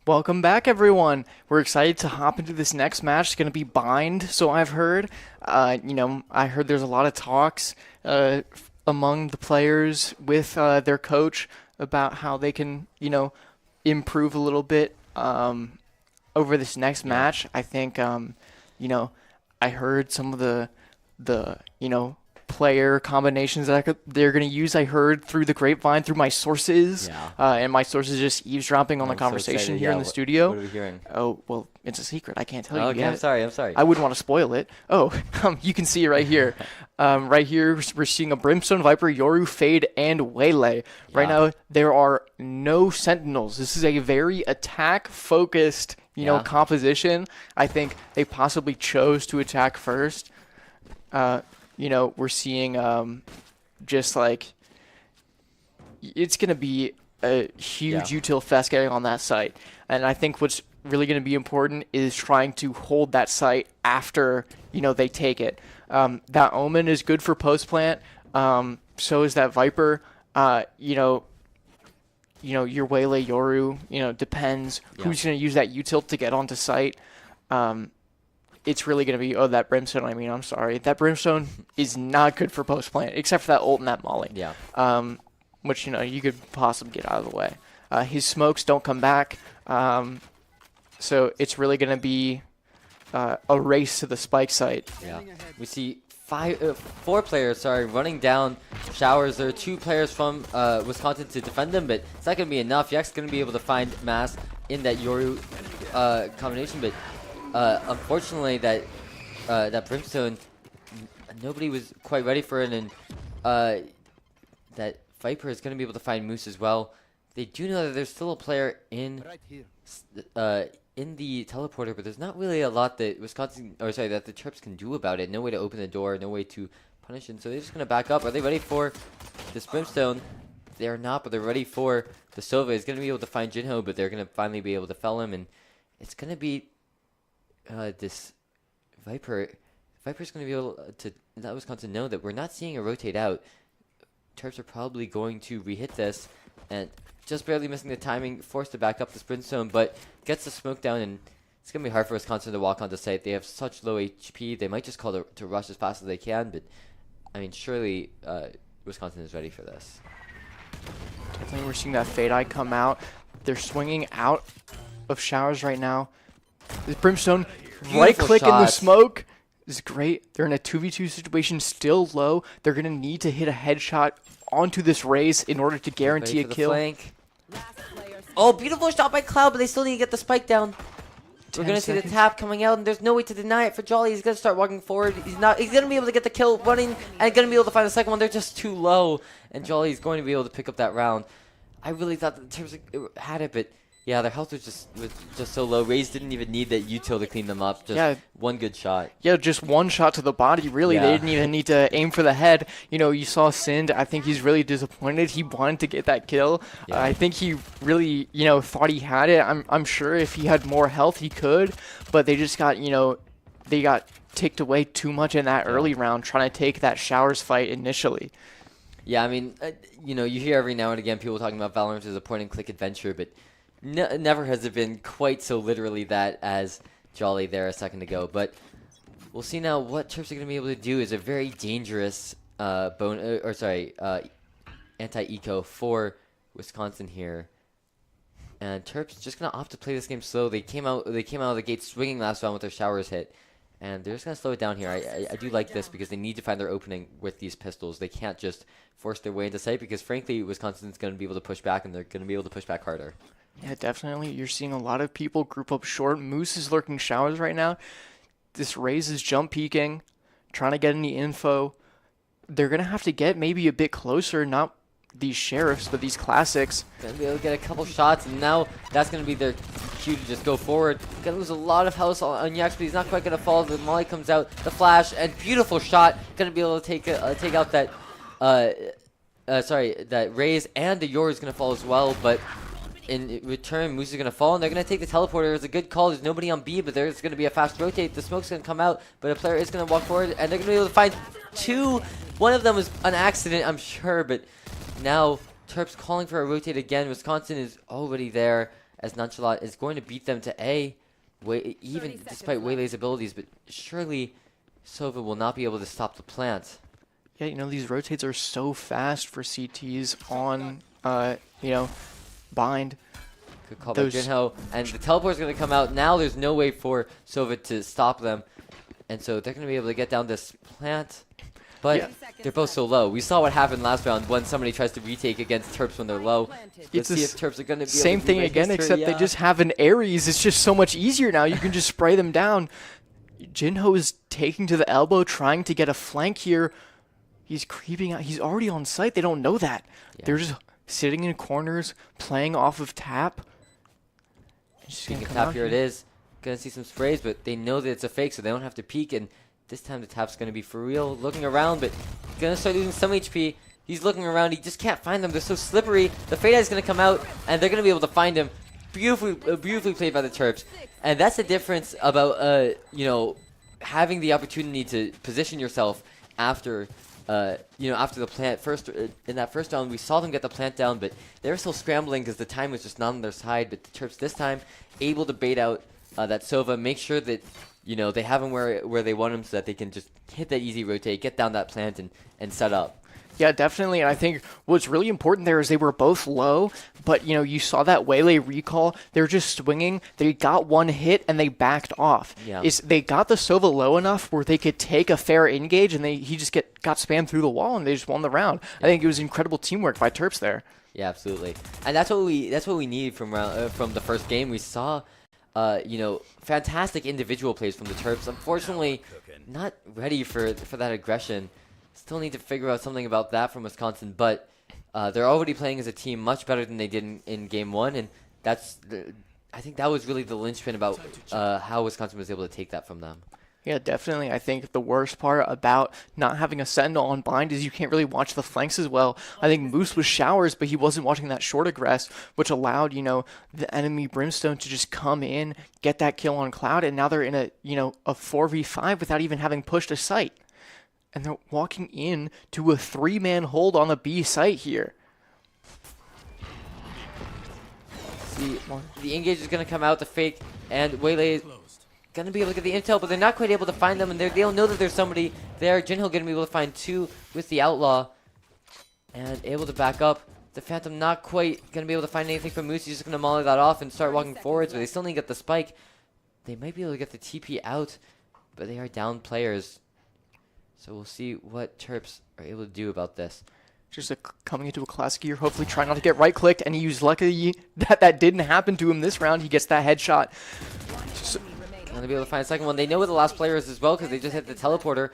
Welcome back, everyone. We're excited to hop into this next match. It's going to be Bind, so I've heard. I heard there's a lot of talks among the players with their coach about how they can, improve a little bit over this next match. I think, I heard some of the player combinations that they're going to use. I heard through the grapevine, through my sources, and my sources just eavesdropping on the conversation so here in the studio. What are we hearing? Oh, well, it's a secret. I can't tell you Okay, yet. I'm sorry. I wouldn't want to spoil it. Oh, you can see it right here. Right here, we're seeing a Brimstone, Viper, Yoru, Fade, and Waylay. Right now, there are no Sentinels. This is a very attack-focused, composition. I think they possibly chose to attack first. We're seeing it's going to be a huge util fest getting on that site. And I think what's really going to be important is trying to hold that site after, they take it. That Omen is good for post plant. So is that Viper. Your Waylay Yoru, depends who's going to use that U-tilt to get onto site. It's really going to be, that Brimstone, I'm sorry. That Brimstone is not good for post plant, except for that ult and that Molly. Yeah. Which, you could possibly get out of the way. His smokes don't come back. So it's really going to be a race to the spike site. Yeah. We see 4 players, running down showers. There are 2 players from Wisconsin to defend them, but it's not going to be enough. Yak's going to be able to find Mass in that Yoru combination, but unfortunately that Brimstone, nobody was quite ready for it, and that Viper is going to be able to find Moose as well. They do know that there's still a player in the teleporter, but there's not really a lot that that the Terps can do about it. No way to open the door, no way to punish him. So they're just going to back up. Are they ready for this Brimstone? They are not, but they're ready for the Sova. He's going to be able to find Jinho, but they're going to finally be able to fell him, and it's going to be this Viper. Viper's going to be able to let Wisconsin know that we're not seeing a rotate out. Terps are probably going to re-hit this, and just barely missing the timing, forced to back up this Brimstone, but gets the smoke down, and it's going to be hard for Wisconsin to walk onto site. They have such low HP. They might just call to rush as fast as they can, but, surely Wisconsin is ready for this. Definitely we're seeing that Fade Eye come out. They're swinging out of showers right now. This Brimstone, right-click in the smoke. This is great. They're in a 2v2 situation, still low. They're going to need to hit a headshot onto this race in order to guarantee a kill. Flank. Oh, beautiful shot by Cloud, but they still need to get the spike down. We're going to see the tap coming out, and there's no way to deny it for Jolly. He's going to start walking forward. He's going to be able to get the kill running and going to be able to find the second one. They're just too low, and Jolly's going to be able to pick up that round. I really thought that the Terps had it, but yeah, their health was just so low. Raze didn't even need that util to clean them up. Just one good shot. Yeah, just one shot to the body, really. Yeah. They didn't even need to aim for the head. You saw Sind. I think he's really disappointed. He wanted to get that kill. Yeah. I think he really, thought he had it. I'm sure if he had more health, he could. But they just got, they got ticked away too much in that early round trying to take that showers fight initially. Yeah, you hear every now and again people talking about Valorant as a point-and-click adventure, but never has it been quite so literally that as Jolly there a second ago. But we'll see now what Terps are going to be able to do is a very dangerous anti-eco for Wisconsin here. And Terps just going to opt to play this game slow. They came out of the gate swinging last round with their showers hit. And they're just going to slow it down here. I do like this because they need to find their opening with these pistols. They can't just force their way into sight because, frankly, Wisconsin's going to be able to push back, and they're going to be able to push back harder. Yeah, definitely. You're seeing a lot of people group up short. Moose is lurking showers right now. This Raze is jump peeking, trying to get any info. They're going to have to get maybe a bit closer, not these Sheriffs, but these Classics. Going to be able to get a couple shots, and now that's going to be their cue to just go forward. Going to lose a lot of health on Yax, but he's not quite going to fall. The Molly comes out, the flash, and beautiful shot. Going to be able to take out that, that Raze, and the Yor is going to fall as well, but in return, Moose is going to fall, and they're going to take the teleporter. It's a good call. There's nobody on B, but there's going to be a fast rotate. The smoke's going to come out, but a player is going to walk forward, and they're going to be able to find 2. One of them was an accident, I'm sure, but now Terps calling for a rotate again. Wisconsin is already there, as Nonchalant is going to beat them to A, even despite Waylay's abilities, but surely Sova will not be able to stop the plant. Yeah, these rotates are so fast for CTs on, bind. Good call by Jinho. And the teleport is going to come out. Now there's no way for Sova to stop them. And so they're going to be able to get down this plant. But they're both so low. We saw what happened last round when somebody tries to retake against Terps when they're low. Let's see if Terps are going to be same thing again, except they just have an Ares. It's just so much easier now. You can just spray them down. Jinho is taking to the elbow, trying to get a flank here. He's creeping out. He's already on site. They don't know that. Yeah. They're just sitting in corners, playing off of tap. Speaking of tap, here it is. Gonna see some sprays, but they know that it's a fake, so they don't have to peek. And this time the tap's gonna be for real. Looking around, but gonna start losing some HP. He's looking around. He just can't find them. They're so slippery. The Fade Eye's gonna come out, and they're gonna be able to find him. Beautifully played by the Terps. And that's the difference about having the opportunity to position yourself after after the plant first in that first round, we saw them get the plant down, but they were still scrambling because the time was just not on their side. But the Terps this time able to bait out that Sova, make sure that they have him where they want him, so that they can just hit that easy rotate, get down that plant, and set up. Yeah, definitely. And I think what's really important there is they were both low, but, you saw that Waylay recall. They're just swinging. They got one hit, and they backed off. Yeah. They got the Sova low enough where they could take a fair engage, and he just got spammed through the wall, and they just won the round. I think it was incredible teamwork by Terps there. Yeah, absolutely. And that's what we need from the first game. We saw, fantastic individual plays from the Terps. Unfortunately, not ready for that aggression. Still need to figure out something about that from Wisconsin, but they're already playing as a team much better than they did in game one, and I think that was really the linchpin about how Wisconsin was able to take that from them. Yeah, definitely. I think the worst part about not having a Sentinel on bind is you can't really watch the flanks as well. I think Moose was showers, but he wasn't watching that short aggress, which allowed, the enemy Brimstone to just come in, get that kill on Cloud, and now they're in a 4v5 without even having pushed a site. And they're walking in to a 3-man hold on the B site here. See, the engage is going to come out, the fake, and Waylay is going to be able to get the intel, but they're not quite able to find them, and they don't know that there's somebody there. Jinho going to be able to find 2 with the Outlaw, and able to back up. The Phantom not quite going to be able to find anything from Moose. He's just going to molly that off and start walking forwards, but they still need to get the spike. They might be able to get the TP out, but they are down players. So we'll see what Terps are able to do about this. Just coming into a classic year, hopefully try not to get right-clicked, and he used lucky that didn't happen to him this round. He gets that headshot. Going to be able to find a second one. They know where the last player is as well because they just hit the teleporter.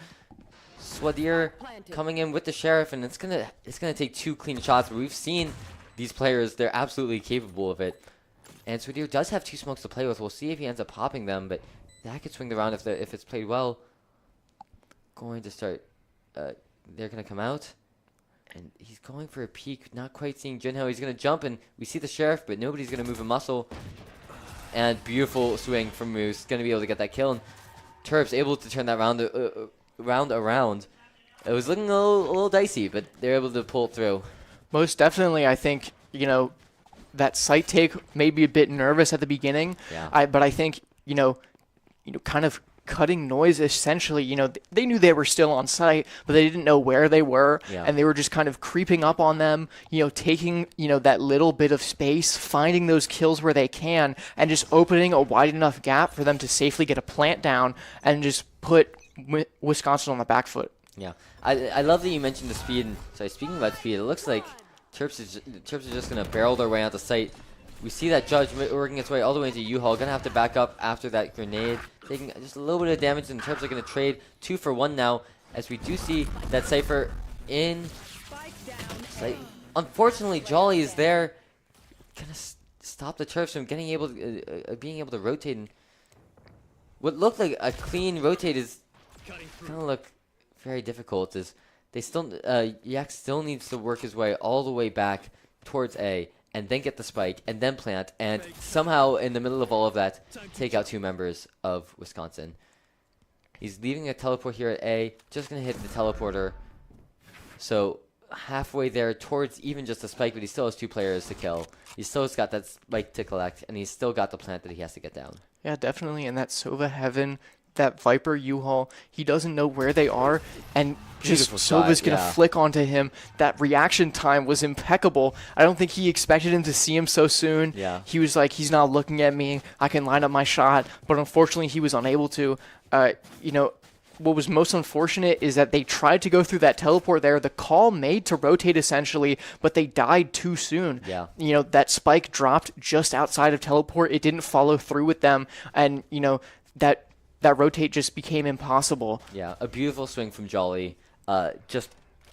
Swadir coming in with the Sheriff, and it's gonna take 2 clean shots, but we've seen these players. They're absolutely capable of it. And Swadir does have 2 smokes to play with. We'll see if he ends up popping them, but that could swing the round if it's played well. Going to start, they're going to come out, and he's going for a peek, not quite seeing Jinho. He's going to jump, and we see the Sheriff, but nobody's going to move a muscle. And beautiful swing from Moose, going to be able to get that kill, and Terps able to turn that round around. It was looking a little dicey, but they're able to pull it through. Most definitely, I think, that site take may be a bit nervous at the beginning, but I think, kind of cutting noise essentially, they knew they were still on site, but they didn't know where they were, and they were just kind of creeping up on them, taking, that little bit of space, finding those kills where they can, and just opening a wide enough gap for them to safely get a plant down and just put Wisconsin on the back foot. Yeah, I love that you mentioned the speed. And sorry, speaking about speed, it looks like Terps is just going to barrel their way out the site. We see that Judge working its way all the way into U-Haul. Going to have to back up after that grenade. Taking just a little bit of damage, and Terps are going to trade 2 for 1 now, as we do see that Cypher in sight. Unfortunately, Jolly is there. Going to stop the Terps from being able to rotate. And what looked like a clean rotate is going to look very difficult. As they still, Yak still needs to work his way all the way back towards A, and then get the spike, and then plant, and somehow in the middle of all of that, take out 2 members of Wisconsin. He's leaving a teleport here at A, just going to hit the teleporter. So halfway there towards even just the spike, but he still has 2 players to kill. He still has got that spike to collect, and he's still got the plant that he has to get down. Yeah, definitely, and that Sova Heaven, that Viper U-Haul, he doesn't know where they are, and just Sova's going to flick onto him. That reaction time was impeccable. I don't think he expected him to see him so soon. Yeah. He was like, he's not looking at me. I can line up my shot, but unfortunately he was unable to. What was most unfortunate is that they tried to go through that teleport there. The call made to rotate essentially, but they died too soon. Yeah. That spike dropped just outside of teleport. It didn't follow through with them, and that rotate just became impossible. Yeah, a beautiful swing from Jolly. Just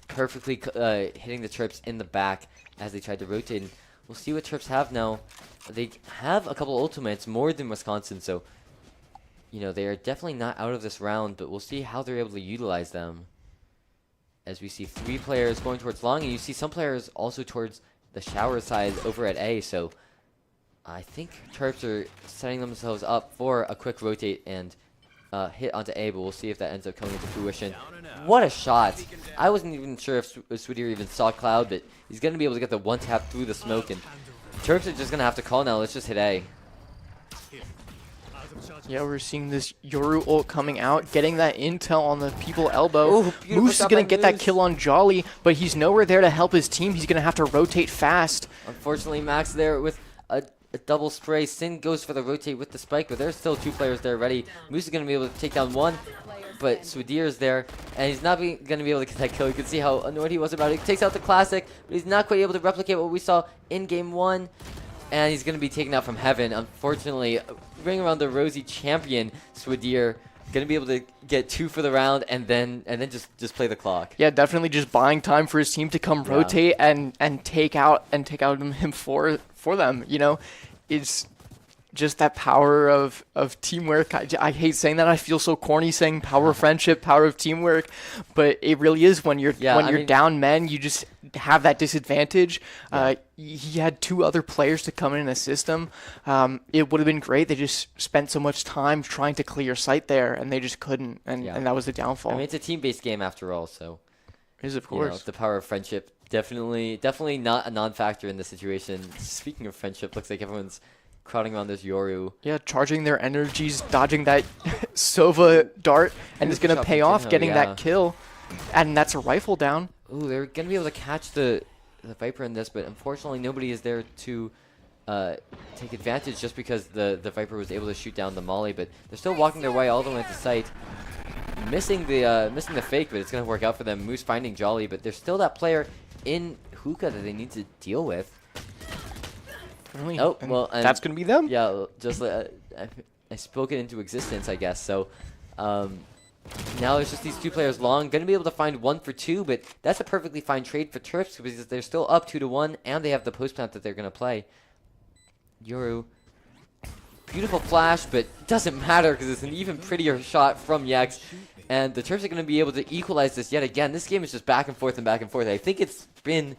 perfectly hitting the Terps in the back as they tried to rotate. And we'll see what Terps have now. They have a couple ultimates, more than Wisconsin, so they are definitely not out of this round, but we'll see how they're able to utilize them. As we see 3 players going towards long, and you see some players also towards the shower side over at A, so I think Terps are setting themselves up for a quick rotate and hit onto A, but we'll see if that ends up coming into fruition. What a shot! I wasn't even sure if Sweeter even saw Cloud, but he's going to be able to get the one tap through the smoke, and Terps are just going to have to call now. Let's just hit A. Yeah, we're seeing this Yoru ult coming out, getting that intel on the people elbow. Ooh, Moose is going to get that kill on Jolly, but he's nowhere there to help his team. He's going to have to rotate fast. Unfortunately, Max there with a double spray. Sin goes for the rotate with the spike, but there's still 2 players there ready. Moose is going to be able to take down 1, but Swadir is there, and he's not going to be able to get that kill. You can see how annoyed he was about it. He takes out the Classic, but he's not quite able to replicate what we saw in Game 1, and he's going to be taken out from Heaven. Unfortunately, ring around the Rosy champion, Swadir, going to be able to get 2 for the round and then just play the clock. Yeah, definitely just buying time for his team to come rotate and take out him for them. You know, it's just that power of teamwork. I hate saying that. I feel so corny saying power of friendship, power of teamwork, but it really is when you're down men, you just have that disadvantage. He had 2 other players to come in and assist him. It would have been great. They just spent so much time trying to clear sight there, and they just couldn't, and that was the downfall. I mean, it's a team-based game after all, so it is, of course. You know, the power of friendship definitely not a non-factor in this situation. Speaking of friendship, looks like everyone's crowding around this Yoru. Yeah, charging their energies, dodging that Sova dart, and it's going to pay off getting that kill. And that's a rifle down. Ooh, they're going to be able to catch the Viper in this, but unfortunately nobody is there to take advantage just because the Viper was able to shoot down the Molly, but they're still walking their way all the way into sight. Missing the fake, but it's going to work out for them. Moose finding Jolly, but there's still that player in Hookah that they need to deal with. Really? Oh, well, and that's going to be them? Yeah, just I spoke it into existence, I guess. So now it's just these 2 players long. Going to be able to find 1 for 2, but that's a perfectly fine trade for Terps because they're still up 2-1, and they have the post plant that they're going to play. Yoru, beautiful flash, but doesn't matter because it's an even prettier shot from Yex. And the Terps are going to be able to equalize this yet again. This game is just back and forth and back and forth. I think it's been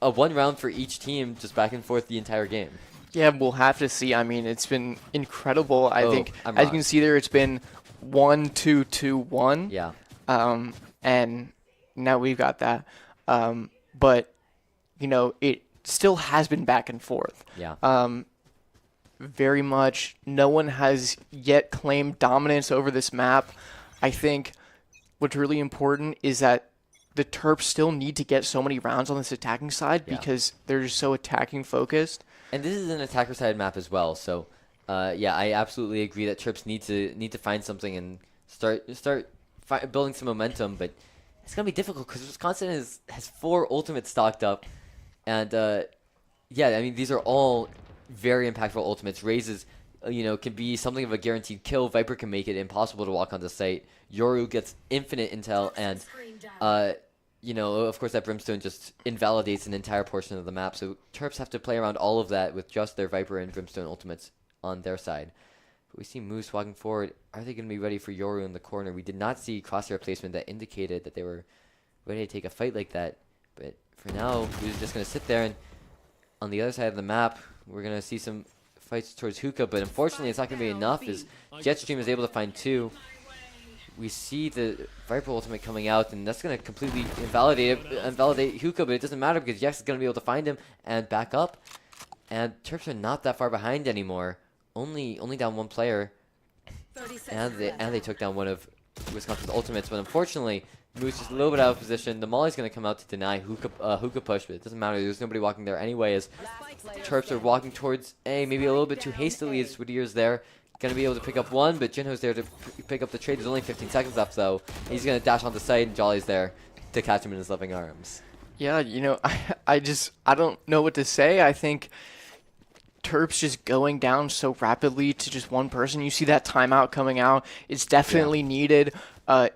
a 1 round for each team, just back and forth the entire game. Yeah, we'll have to see. I mean, it's been incredible. I think, as you can see there, it's been 1-2-2-1. Yeah. And now we've got that. But, you know, it still has been back and forth. Yeah. Very much. No one has yet claimed dominance over this map. I think what's really important is that the Terps still need to get so many rounds on this attacking side because they're just so attacking focused. And this is an attacker side map as well, so yeah, I absolutely agree that Terps need to find something and start building some momentum, but it's gonna be difficult because Wisconsin has 4 ultimates stocked up, and yeah, I mean these are all very impactful ultimates. Raises, you know, can be something of a guaranteed kill. Viper can make it impossible to walk onto site. Yoru gets infinite intel, and you know, of course that Brimstone just invalidates an entire portion of the map. So Terps have to play around all of that with just their Viper and Brimstone ultimates on their side. But we see Moose walking forward. Are they going to be ready for Yoru in the corner? We did not see crosshair placement that indicated that they were ready to take a fight like that. But for now, Moose is just going to sit there, and on the other side of the map, we're going to see some fights towards Hookah, but unfortunately it's not going to be enough as Jetstream is able to find 2. We see the Viper ultimate coming out, and that's going to completely invalidate Hookah, but it doesn't matter because Yex is going to be able to find him and back up. And Terps are not that far behind anymore. Only down 1 player. And they took down one of Wisconsin's ultimates, but unfortunately, Moose is a little bit out of position. The Molly's going to come out to deny Hookah push, but it doesn't matter. There's nobody walking there anyway as Terps are walking towards A, maybe a little bit too hastily as Swadir's there. Going to be able to pick up 1, but Jinho's there to pick up the trade. There's only 15 seconds left, though. He's going to dash on the side, and Jolly's there to catch him in his loving arms. Yeah, you know, I don't know what to say. I think Terps just going down so rapidly to just 1 person. You see that timeout coming out. It's definitely needed.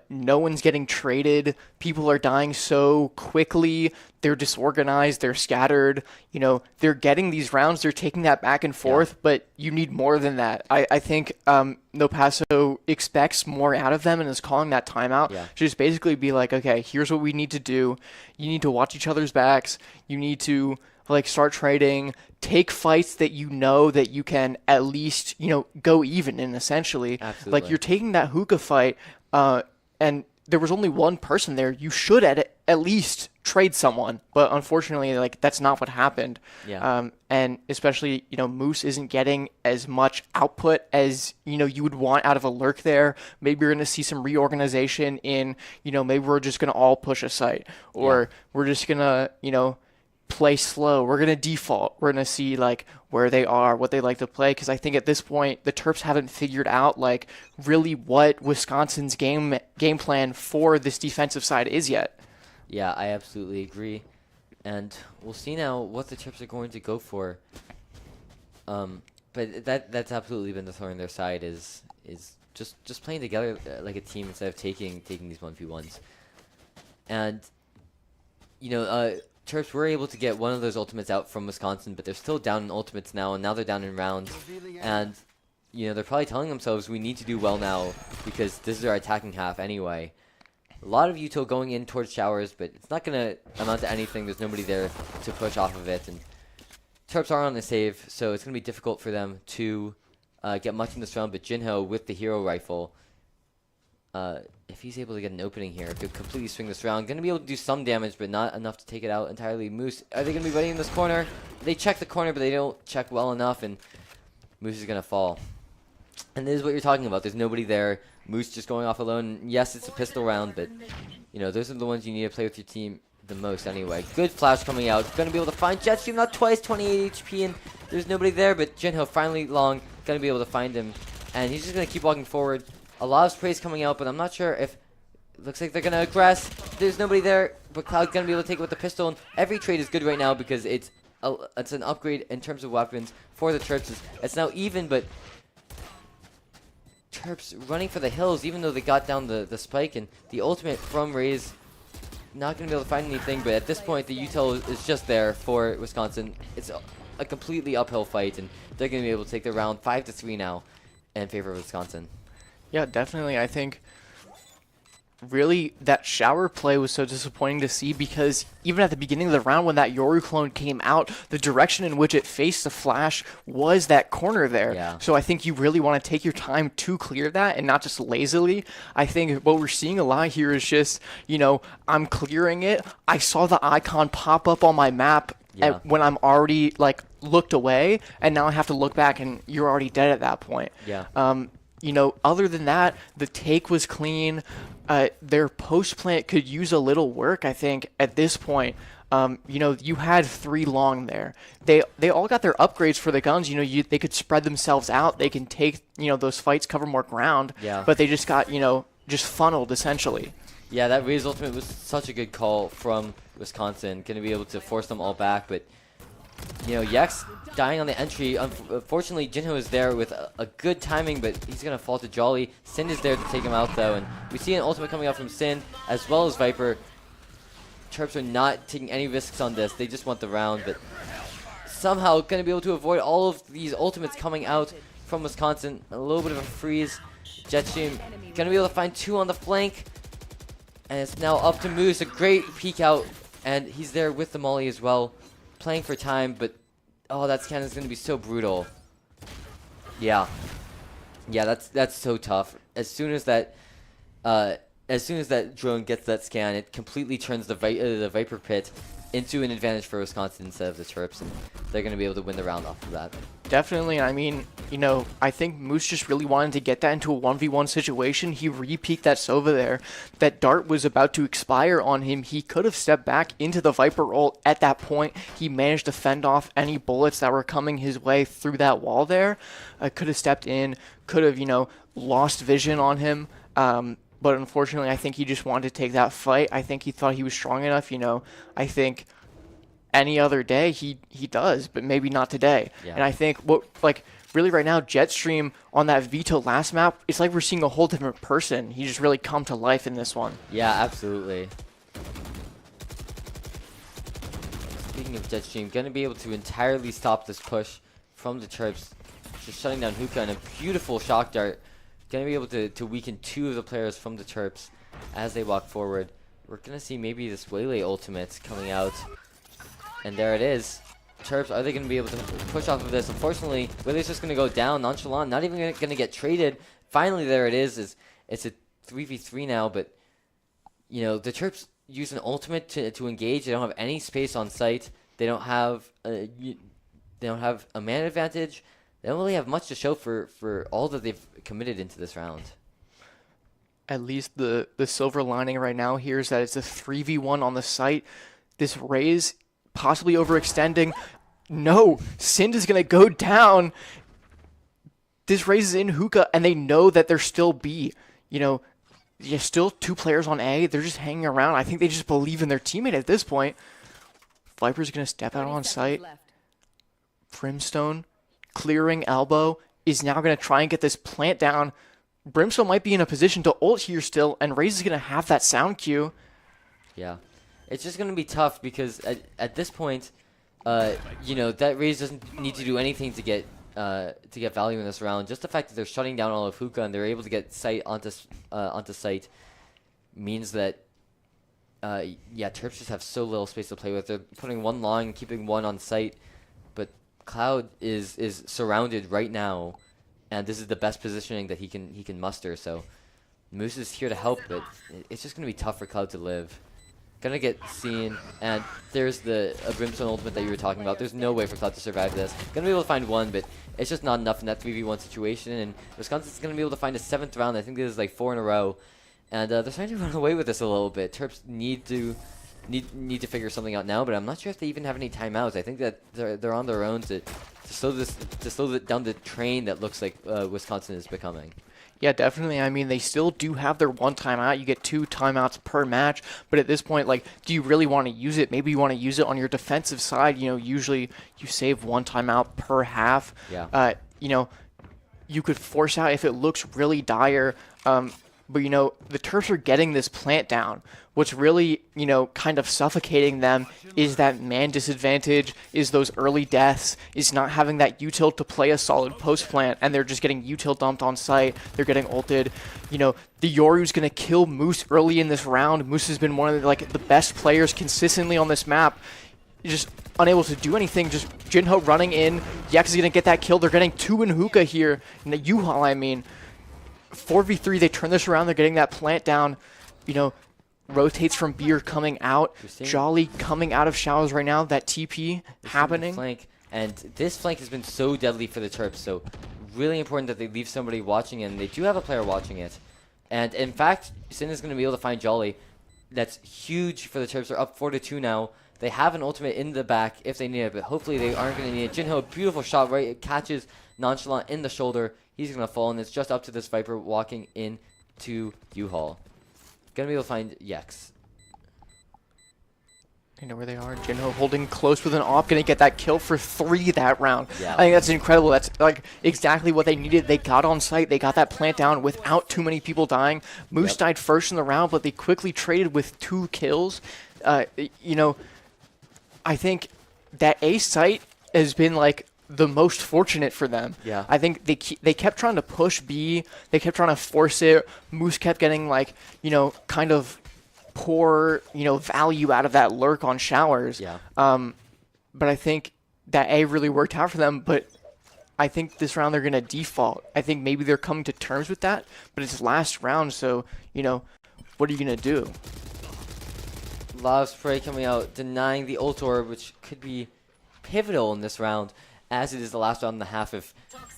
No one's getting traded. People are dying so quickly. They're disorganized. They're scattered. You know, they're getting these rounds. They're taking that back and forth, but you need more than that. I think No Paso expects more out of them and is calling that timeout to just basically be like, okay, here's what we need to do. You need to watch each other's backs. You need to like start trading, take fights that you know that you can at least, go even in essentially. Absolutely. Like you're taking that hookah fight, and there was only one person there. You should at least trade someone, but unfortunately, like that's not what happened. Yeah. And especially, Moose isn't getting as much output as you would want out of a lurk there. Maybe you're going to see some reorganization in, maybe we're just going to all push a site, or we're just going to, play slow. We're going to default. We're going to see like where they are, what they like to play. Because I think at this point, the Terps haven't figured out like really what Wisconsin's game plan for this defensive side is yet. Yeah, I absolutely agree. And we'll see now what the Terps are going to go for. But that's absolutely been the thorn in their side is just playing together like a team instead of taking these 1v1s. And Terps were able to get one of those ultimates out from Wisconsin, but they're still down in ultimates now, and now they're down in rounds. And, they're probably telling themselves, we need to do well now, because this is our attacking half anyway. A lot of util going in towards showers, but it's not going to amount to anything. There's nobody there to push off of it. And Terps are on the save, so it's going to be difficult for them to get much in this round. But Jinho with the hero rifle, if he's able to get an opening here, could completely swing this round. Going to be able to do some damage, but not enough to take it out entirely. Moose, are they going to be ready in this corner? They check the corner, but they don't check well enough, and Moose is going to fall. And this is what you're talking about. There's nobody there. Moose just going off alone. Yes, it's a pistol round, but, those are the ones you need to play with your team the most anyway. Good flash coming out. Going to be able to find Jetstream, not twice, 28 HP, and there's nobody there, but Jinho finally going to be able to find him, and he's just going to keep walking forward. A lot of sprays coming out, but I'm not sure if... Looks like they're going to aggress. There's nobody there, but Cloud's going to be able to take it with the pistol. And every trade is good right now because it's an upgrade in terms of weapons for the Terps. It's now even, but Terps running for the hills even though they got down the spike. And the ultimate from Raze, not going to be able to find anything. But at this point, the util is just there for Wisconsin. It's a completely uphill fight, and they're going to be able to take the round 5-3 now in favor of Wisconsin. Yeah, definitely. I think really that shower play was so disappointing to see because even at the beginning of the round when that Yoru clone came out, the direction in which it faced the flash was that corner there. Yeah. So I think you really want to take your time to clear that and not just lazily. I think what we're seeing a lot here is just, I'm clearing it. I saw the icon pop up on my map when I'm already like looked away, and now I have to look back and you're already dead at that point. Yeah. Other than that, the take was clean. Their post plant could use a little work, I think, at this point. You had 3 long there. They all got their upgrades for the guns. They could spread themselves out. They can take, those fights, cover more ground. Yeah. But they just got, just funneled, essentially. Yeah, that Raze ultimate was such a good call from Wisconsin. Going to be able to force them all back, but... Yex dying on the entry. Unfortunately, Jinho is there with a good timing, but he's going to fall to Jolly. Sin is there to take him out, though, and we see an ultimate coming out from Sin, as well as Viper. Terps are not taking any risks on this. They just want the round, but somehow going to be able to avoid all of these ultimates coming out from Wisconsin. A little bit of a freeze. Jetstream going to be able to find 2 on the flank, and it's now up to Moose. A great peek out, and he's there with the molly as well. Playing for time, but that scan is going to be so brutal. Yeah, that's so tough. As soon as that drone gets that scan, it completely turns the Viper pit into an advantage for Wisconsin instead of the Terps, and they're going to be able to win the round off of that. Definitely. I mean, I think Moose just really wanted to get that into a 1v1 situation. He re-peeked that Sova there. That dart was about to expire on him. He could have stepped back into the Viper ult at that point. He managed to fend off any bullets that were coming his way through that wall there. Could have stepped in, could have, lost vision on him. But unfortunately, I think he just wanted to take that fight. I think he thought he was strong enough, I think any other day he does, but maybe not today. Yeah. And I think really right now, Jetstream on that Vito last map, it's like we're seeing a whole different person. He just really come to life in this one. Yeah, absolutely. Speaking of Jetstream, going to be able to entirely stop this push from the Terps. Just shutting down Hookah and a beautiful shock dart. Going to be able to weaken 2 of the players from the Terps as they walk forward. We're going to see maybe this Waylay ultimate coming out. And there it is. Terps, are they going to be able to push off of this? Unfortunately, Willie's just going to go down, nonchalant, not even going to get traded. Finally, there it is. It's a 3v3 now, but, you know, the Terps use an ultimate to engage. They don't have any space on site. They don't have a man advantage. They don't really have much to show for all that they've committed into this round. At least the silver lining right now here is that it's a 3v1 on the site. This Raze possibly overextending. No, Sind is going to go down. This Raze is in hookah, and they know that they're still B. You know, there's still 2 players on A. They're just hanging around. I think they just believe in their teammate at this point. Viper's going to step out on site. Brimstone, clearing elbow, is now going to try and get this plant down. Brimstone might be in a position to ult here still, and Raze is going to have that sound cue. Yeah. It's just going to be tough because at this point, you know, that Raze doesn't need to do anything to get value in this round. Just the fact that they're shutting down all of hookah and they're able to get site onto site means that yeah, Terps just have so little space to play with. They're putting 1 long, keeping 1 on site, but Cloud is surrounded right now, and this is the best positioning that he can muster. So Moose is here to help, but it's just gonna be tough for Cloud to live. Gonna get seen, and there's the Brimstone ultimate that you were talking about. There's no way for Cloud to survive this. Gonna be able to find 1, but it's just not enough in that 3v1 situation, and Wisconsin's gonna be able to find a 7th round. I think this is like 4 in a row, and they're trying to run away with this a little bit. Terps need to figure something out now, but I'm not sure if they even have any timeouts. I think that they're on their own to slow down the train that looks like Wisconsin is becoming. Yeah, definitely. I mean, they still do have their 1 timeout. You get 2 timeouts per match. But at this point, like, do you really want to use it? Maybe you want to use it on your defensive side. You know, usually you save 1 timeout per half. Yeah. You know, you could force out if it looks really dire. But, you know, the Terps are getting this plant down. What's really, you know, kind of suffocating them is that man disadvantage, is those early deaths, is not having that util to play a solid post plant, and they're just getting util dumped on site. They're getting ulted. You know, the Yoru's going to kill Moose early in this round. Moose has been one of the best players consistently on this map. Just unable to do anything. Just Jinho running in. Yex is going to get that kill. They're getting 2 in hookah here. In the U-Haul, I mean. 4v3, they turn this around. They're getting that plant down. You know, rotates from Beer coming out. Jolly coming out of showers right now. That TP happening. Flank. And this flank has been so deadly for the Terps. So really important that they leave somebody watching it. And they do have a player watching it. And in fact, Sin is going to be able to find Jolly. That's huge for the Terps. They're up 4-2 now. They have an ultimate in the back if they need it, but hopefully they aren't going to need it. Jinho, beautiful shot, right? It catches Nonchalant in the shoulder. He's going to fall, and it's just up to this Viper walking into U-Haul. Going to be able to find Yex. They know where they are. Jinho holding close with an op, going to get that kill for 3 that round. Yeah. I think that's incredible. That's like exactly what they needed. They got on site. They got that plant down without too many people dying. Moose died first in the round, but they quickly traded with 2 kills. You know, I think that A site has been like the most fortunate for them. Yeah. I think they kept trying to push B. They kept trying to force it. Moose kept getting like, you know, kind of poor, you know, value out of that lurk on showers. Yeah. But I think that A really worked out for them. But I think this round they're going to default. I think maybe they're coming to terms with that. But it's last round, so, you know, what are you going to do? A lot of spray coming out, denying the ult orb, which could be pivotal in this round, as it is the last round and a half. If,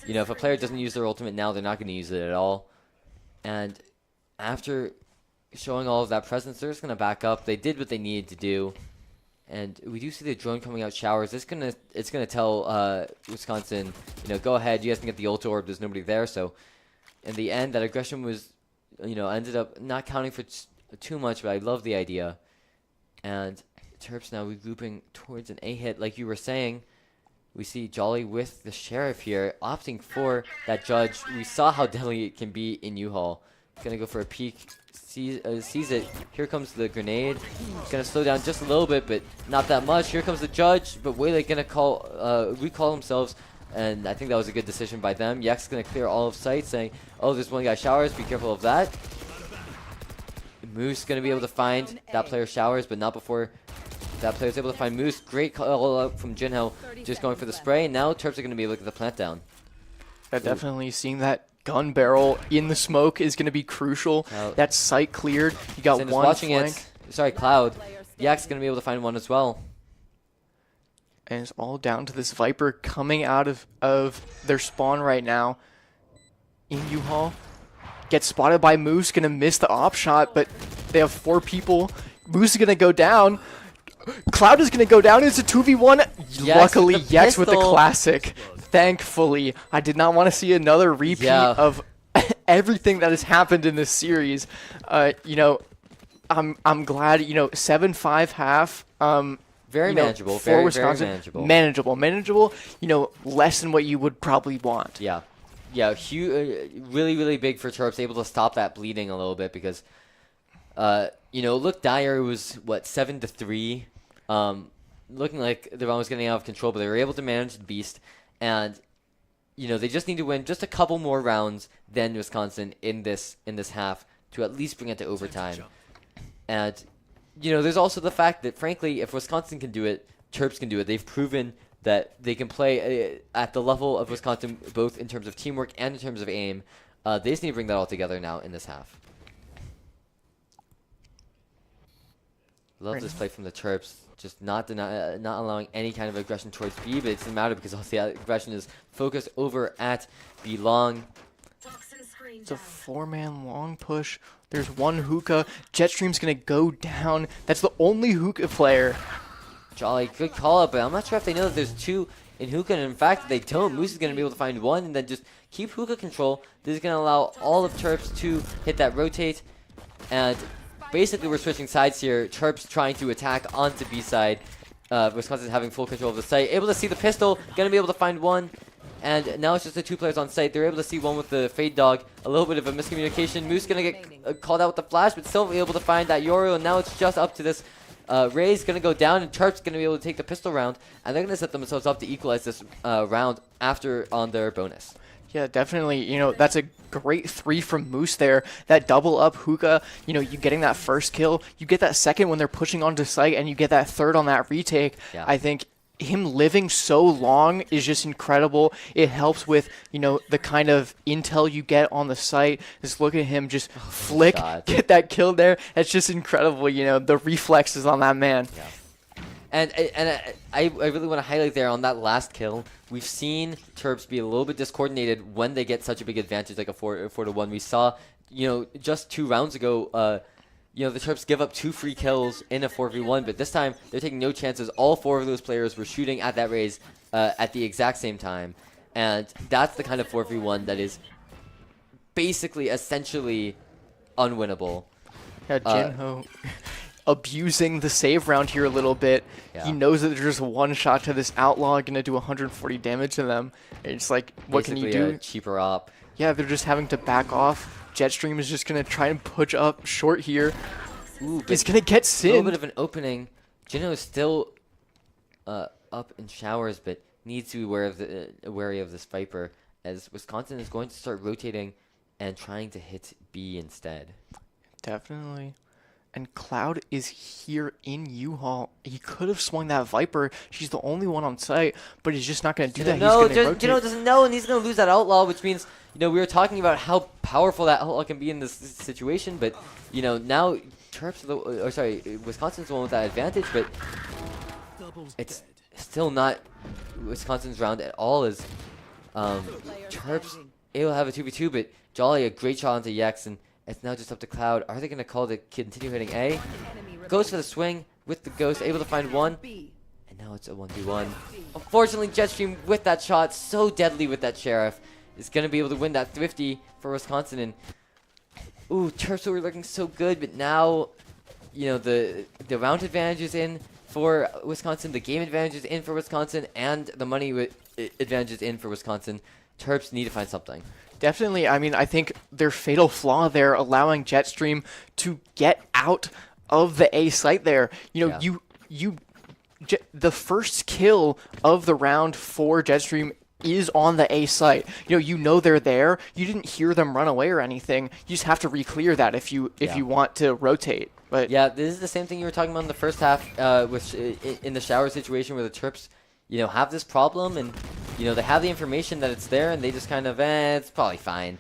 you know, if a player doesn't use their ultimate now, they're not going to use it at all. And after showing all of that presence, they're just going to back up. They did what they needed to do. And we do see the drone coming out showers. It's gonna tell Wisconsin, you know, go ahead, you guys can get the ult orb, there's nobody there. So in the end, that aggression was, you know, ended up not counting for too much, but I love the idea. And Terps now regrouping towards an A hit, like you were saying. We see Jolly with the Sheriff here, opting for that Judge. We saw how deadly it can be in U-Haul. Gonna go for a peek, sees it. Here comes the grenade. Gonna slow down just a little bit, but not that much. Here comes the Judge, but Waylay gonna recall themselves, and I think that was a good decision by them. Yex gonna clear all of sight, saying, oh, there's one guy showers, be careful of that. Moose gonna be able to find that player showers, but not before that player's able to find Moose. Great call out from Jinho, just going for the spray. And now Terps are going to be able to get the plant down. Yeah, definitely seeing that gun barrel in the smoke is going to be crucial. That site cleared. You got Sin is one watching flank. it. Sorry, Cloud. Yak's going to be able to find one as well. And it's all down to this Viper coming out of their spawn right now. In U-Haul. Gets spotted by Moose. Going to miss the op shot, but they have 4 people. Moose is going to go down. Cloud is going to go down. It's a 2v1. Luckily, Yex with the classic. Thankfully, I did not want to see another repeat of everything that has happened in this series. You know, I'm glad, you know, 7-5 half. Very manageable. For Wisconsin. Very manageable. Manageable, you know, less than what you would probably want. Yeah. Yeah, really, really big for Terps, able to stop that bleeding a little bit because, you know, look, Dyer was, what, 7-3. Looking like the round was getting out of control, but they were able to manage the Beast. And, you know, they just need to win just a couple more rounds than Wisconsin in this half to at least bring it to overtime. And, you know, there's also the fact that, frankly, if Wisconsin can do it, Terps can do it. They've proven that they can play at the level of Wisconsin, both in terms of teamwork and in terms of aim. They just need to bring that all together now in this half. Love this play from the Terps. Just not allowing any kind of aggression towards B, but it doesn't matter because all the aggression is focused over at B long. It's a 4-man long push. There's one hookah. Jetstream's going to go down. That's the only hookah player. Jolly, good call up, but I'm not sure if they know that there's 2 in hookah, and in fact, if they don't, Moose is going to be able to find 1 and then just keep hookah control. This is going to allow all of Terps to hit that rotate, and basically we're switching sides here. Terps trying to attack onto B side. Wisconsin having full control of the site. Able to see the pistol, going to be able to find 1. And now it's just the 2 players on site. They're able to see 1 with the Fade Dog. A little bit of a miscommunication. Moose going to get called out with the flash, but still able to find that Yoru. And now it's just up to this. Ray's going to go down, and Terps going to be able to take the pistol round. And they're going to set themselves up to equalize this round after on their bonus. Yeah, definitely. You know, that's a great 3 from Moose there. That double up hookah, you know, you getting that first kill. You get that second when they're pushing onto site, and you get that third on that retake. Yeah. I think him living so long is just incredible. It helps with, you know, the kind of intel you get on the site. Just look at him just flick, get that kill there. It's just incredible, you know, the reflexes on that man. Yeah. And I really want to highlight there on that last kill, we've seen Terps be a little bit discoordinated when they get such a big advantage like a 4-1. We saw, you know, just 2 rounds ago, you know, the Terps give up 2 free kills in a 4v1, but this time they're taking no chances. All 4 of those players were shooting at that raise at the exact same time. And that's the kind of 4v1 that is basically, essentially unwinnable. Yeah, Jinho abusing the save round here a little bit. Yeah. He knows that there's just 1 shot to this outlaw, going to do 140 damage to them. It's like, what basically can you do? A cheaper op. Yeah, they're just having to back off. Jetstream is just going to try and push up short here. Ooh, He's going to get a little Sin. bit of an opening. Jinho is still up in showers, but needs to be wary of this Viper, as Wisconsin is going to start rotating and trying to hit B instead. Definitely. And Cloud is here in U-Haul. He could have swung that Viper. She's the only one on site, but he's just not going to do that. No, he's going to Jinho doesn't know, and he's going to lose that Outlaw, which means, you know, we were talking about how powerful that Outlaw can be in this situation, but, you know, now Wisconsin's the one with that advantage, but it's still not Wisconsin's round at all, as Terps able to have a 2v2, but Jolly a great shot onto Yex, and it's now just up to Cloud. Are they going to call to continue hitting A? Goes for the swing with the Ghost, able to find 1. And now it's a 1v1. Unfortunately, Jetstream with that shot, so deadly with that Sheriff, is going to be able to win that Thrifty for Wisconsin. And, ooh, Terps were looking so good, but now, you know, the round advantage is in for Wisconsin, the game advantage is in for Wisconsin, and the money advantage is in for Wisconsin. Terps need to find something. Definitely. I mean, I think their fatal flaw there, allowing Jetstream to get out of the A site there. You know, the first kill of the round for Jetstream is on the A site. You know they're there. You didn't hear them run away or anything. You just have to re-clear that if you want to rotate. But yeah, this is the same thing you were talking about in the first half in the shower situation where the Terps, have this problem and, they have the information that it's there and they just kind of, it's probably fine.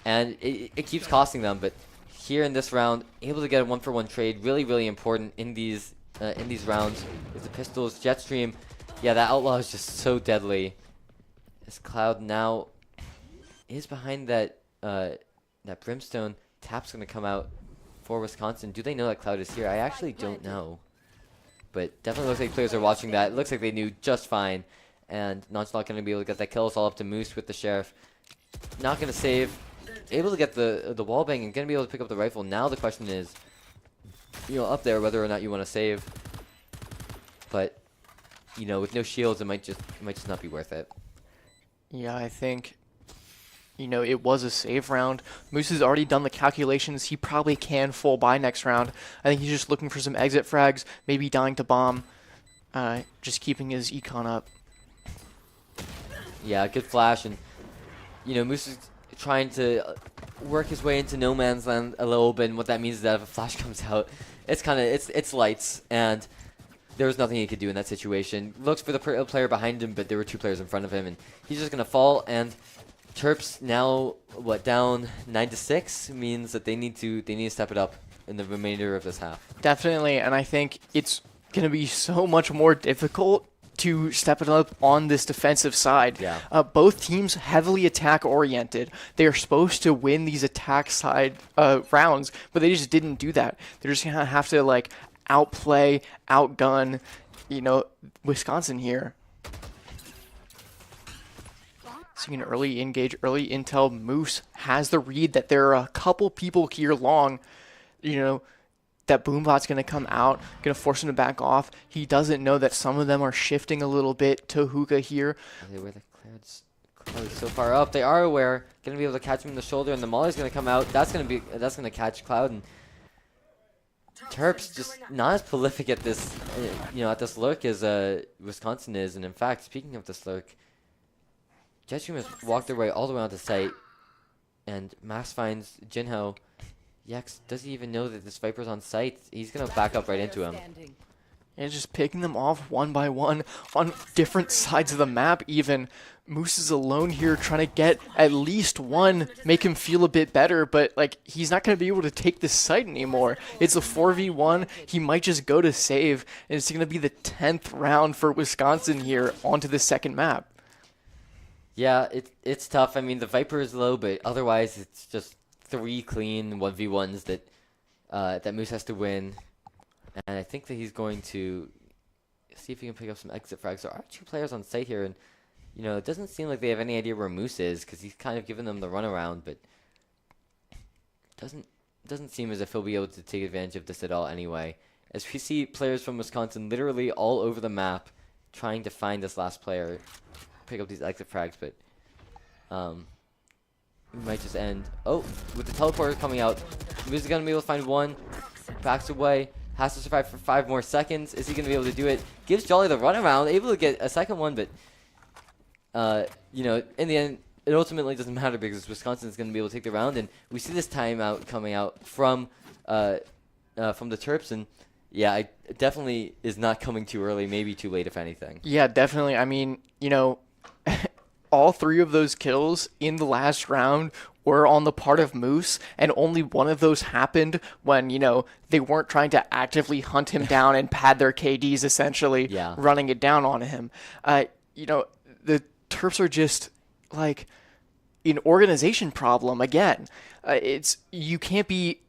And it keeps costing them. But here in this round, able to get a 1-for-1 trade, really, really important in these rounds. With the pistols, Jetstream, yeah, that Outlaw is just so deadly. As Cloud now is behind that Brimstone. Tap's going to come out for Wisconsin. Do they know that Cloud is here? I actually don't know. But definitely looks like players are watching that. It looks like they knew just fine. And Nonchalant going to be able to get that kill. It's all up to Moose with the Sheriff. Not going to save. Able to get the wall bang and going to be able to pick up the rifle. Now the question is, up there, whether or not you want to save. But, with no shields, it might just not be worth it. Yeah, I think, it was a save round. Moose has already done the calculations. He probably can full buy next round. I think he's just looking for some exit frags, maybe dying to bomb, just keeping his econ up. Yeah, good flash. And, Moose is trying to work his way into no man's land a little bit. And what that means is that if a flash comes out, it's lights. And there was nothing he could do in that situation. Looks for the player behind him, but there were two players in front of him, and he's just going to fall. And Terps now, down 9-6 means that they need to step it up in the remainder of this half. Definitely, and I think it's going to be so much more difficult to step it up on this defensive side. Yeah. Both teams heavily attack-oriented. They are supposed to win these attack side rounds, but they just didn't do that. They're just going to have to, outplay, outgun, Wisconsin here. Seeing an early engage, early intel. Moose has the read that there are a couple people here long, that Boombot's going to come out, going to force him to back off. He doesn't know that some of them are shifting a little bit to Hookah here. Are they aware that Cloud's so far up? They are aware. Going to be able to catch him in the shoulder, and the Molly's going to come out. That's going to catch Cloud, and Terps just not as prolific at this, at this lurk as Wisconsin is. And in fact, speaking of this lurk, Jetstream has walked their way all the way onto site, and Max finds Jinho. Yex, does he even know that this Viper's on site? He's gonna back up right into him. And just picking them off one by one on different sides of the map even. Moose is alone here trying to get at least one, make him feel a bit better, but he's not going to be able to take this site anymore. It's a 4v1. He might just go to save, and it's going to be the 10th round for Wisconsin here onto the second map. Yeah, it's tough. I mean, the Viper is low, but otherwise it's just 3 clean 1v1s that Moose has to win. And I think that he's going to see if he can pick up some exit frags. There are 2 players on site here, and it doesn't seem like they have any idea where Moose is because he's kind of given them the runaround, but doesn't seem as if he'll be able to take advantage of this at all anyway. As we see players from Wisconsin literally all over the map trying to find this last player, pick up these exit frags, but we might just end. Oh, with the teleporter coming out, Moose is going to be able to find one, backs away. Has to survive for 5 more seconds. Is he going to be able to do it? Gives Jolly the runaround, able to get a second one, but, in the end, it ultimately doesn't matter because Wisconsin is going to be able to take the round, and we see this timeout coming out from the Terps, and yeah, it definitely is not coming too early, maybe too late if anything. Yeah, definitely. I mean, all 3 of those kills in the last round were on the part of Moose, and only one of those happened when, they weren't trying to actively hunt him down and pad their KDs, essentially, running it down on him. The Terps are just, an organization problem again. You can't be,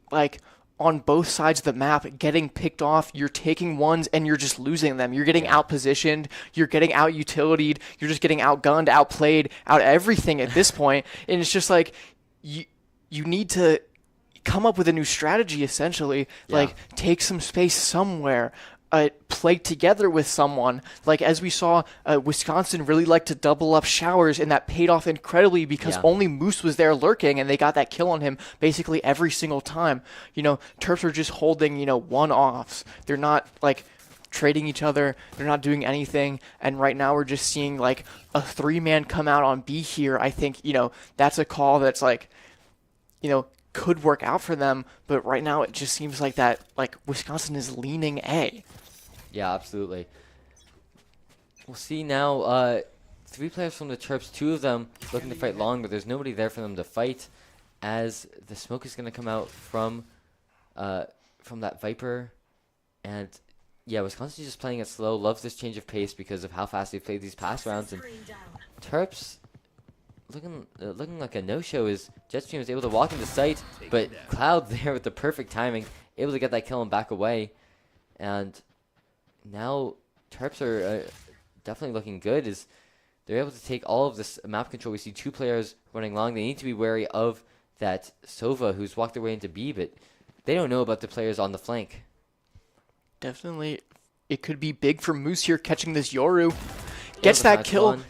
on both sides of the map getting picked off. You're taking ones and you're just losing them. You're getting out-positioned. You're getting out-utilitied. You're just getting outgunned, outplayed, out everything at this point. And it's just you need to come up with a new strategy, essentially. Take some space somewhere. Play together with someone. As we saw, Wisconsin really liked to double up showers, and that paid off incredibly because only Moose was there lurking, and they got that kill on him basically every single time. Terps are just holding, one-offs. They're not, trading each other. They're not doing anything. And right now we're just seeing like a 3-man come out on B here. I think, that's a call that's like, could work out for them. But right now it just seems like that, like Wisconsin is leaning A. Yeah, absolutely. We'll see now. 3 players from the Terps, 2 of them looking to fight long, but there's nobody there for them to fight, as the smoke is going to come out from that Viper. And yeah, Wisconsin's just playing it slow. Loves this change of pace because of how fast they've played these past rounds. And Terps looking like a no-show, is Jetstream is able to walk into sight, but Cloud there with the perfect timing, able to get that kill and back away. And now Terps are definitely looking good, as they're able to take all of this map control. We see 2 players running long. They need to be wary of that Sova, who's walked their way into B, but they don't know about the players on the flank. Definitely, it could be big for Moose here catching this Yoru. Gets that kill. One.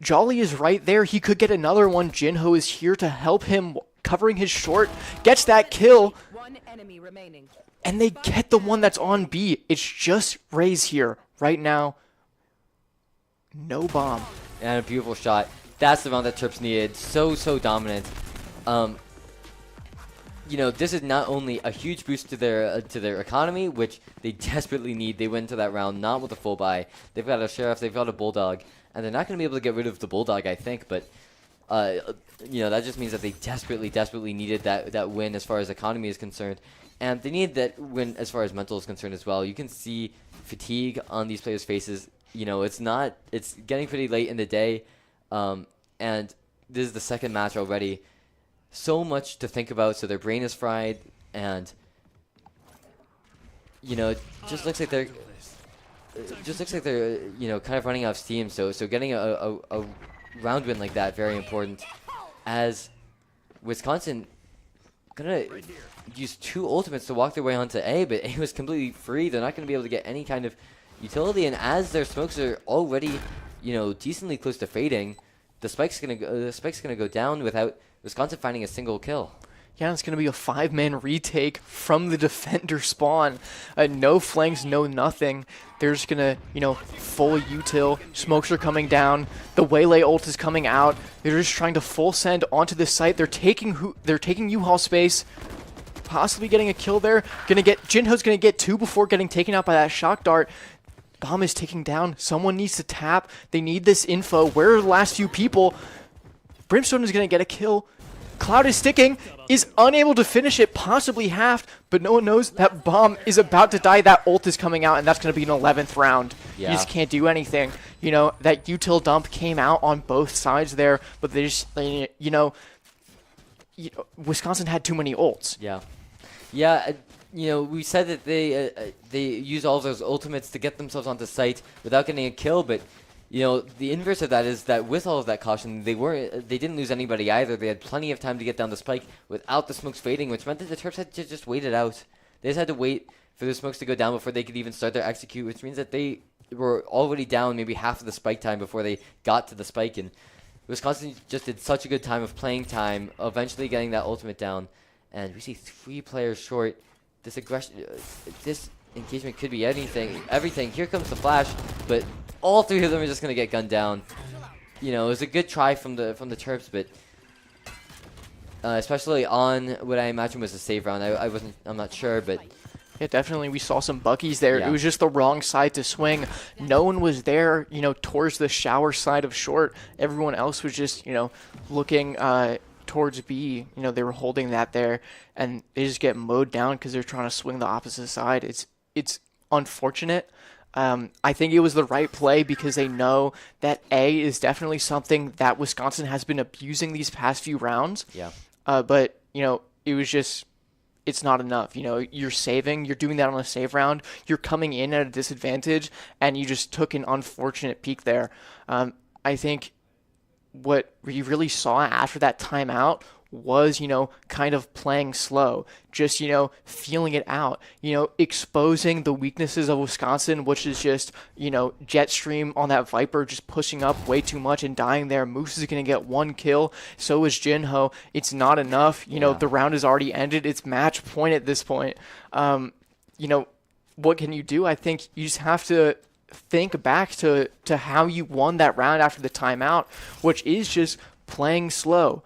Jolly is right there. He could get another one. Jinho is here to help him, covering his short. Gets that kill. One enemy remaining. And they get the one that's on B. It's just Raze here right now. No bomb. And a beautiful shot. That's the round that Terps needed. So dominant. This is not only a huge boost to their economy, which they desperately need. They went into that round not with a full buy. They've got a Sheriff, they've got a Bulldog, and they're not going to be able to get rid of the Bulldog, I think. But that just means that they desperately needed that win as far as economy is concerned, and they needed that win as far as mental is concerned as well. You can see fatigue on these players' faces. It's getting pretty late in the day, and this is the second match already. So much to think about, so their brain is fried, and it just looks like they're kind of running out of steam. So getting a round win like that, very important, as Wisconsin gonna use 2 ultimates to walk their way onto A, but A was completely free. They're not gonna be able to get any kind of utility, and as their smokes are already decently close to fading, the spike's gonna go down without Wisconsin finding a single kill. Yeah, it's going to be a 5-man retake from the defender spawn. No flanks, no nothing. They're just going to, full util. Smokes are coming down. The Waylay ult is coming out. They're just trying to full send onto the site. They're taking U-Haul space. Possibly getting a kill there. Jinho's going to get 2 before getting taken out by that shock dart. Bomb is ticking down. Someone needs to tap. They need this info. Where are the last few people? Brimstone is going to get a kill. Cloud is sticking, is unable to finish it, possibly halved, but no one knows that bomb is about to die. That ult is coming out, and that's going to be an 11th round. Yeah. You just can't do anything. That util dump came out on both sides there, but they just, Wisconsin had too many ults. Yeah. Yeah, we said that they use all of those ultimates to get themselves onto site without getting a kill, but the inverse of that is that with all of that caution, they didn't lose anybody either. They had plenty of time to get down the spike without the smokes fading, which meant that the Terps had to just wait it out. They just had to wait for the smokes to go down before they could even start their execute, which means that they were already down maybe half of the spike time before they got to the spike. And Wisconsin just did such a good time of playing time, eventually getting that ultimate down. And we see 3 players short. This engagement could be everything. Here comes the flash, but all 3 of them are just gonna get gunned down. It was a good try from the Terps, but especially on what I imagine was a save round. I'm not sure, but yeah, definitely we saw some Buckies there. Yeah. It was just the wrong side to swing. No one was there, towards the shower side of short. Everyone else was just, looking towards B. They were holding that there, and they just get mowed down because they're trying to swing the opposite side. It's unfortunate. I think it was the right play because they know that A is definitely something that Wisconsin has been abusing these past few rounds. Yeah. But, it was just, it's not enough. You're saving, you're doing that on a save round, you're coming in at a disadvantage, and you just took an unfortunate peak there. I think what we really saw after that timeout was, kind of playing slow, just, feeling it out, exposing the weaknesses of Wisconsin, which is just, Jetstream on that Viper just pushing up way too much and dying there. Moose is going to get 1 kill. So is Jinho. It's not enough. The round is already ended. It's match point at this point. what can you do? I think you just have to think back to how you won that round after the timeout, which is just playing slow,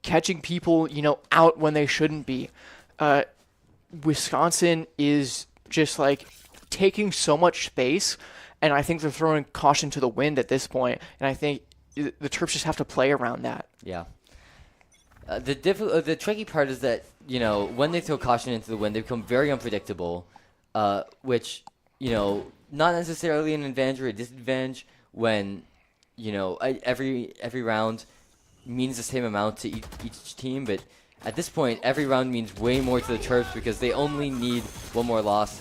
catching people, out when they shouldn't be. Wisconsin is just like taking so much space, and I think they're throwing caution to the wind at this point, and I think the Terps just have to play around that. Yeah. The tricky part is that, when they throw caution into the wind, they become very unpredictable, which, not necessarily an advantage or a disadvantage when, every round means the same amount to each team, but at this point, every round means way more to the Terps because they only need one more loss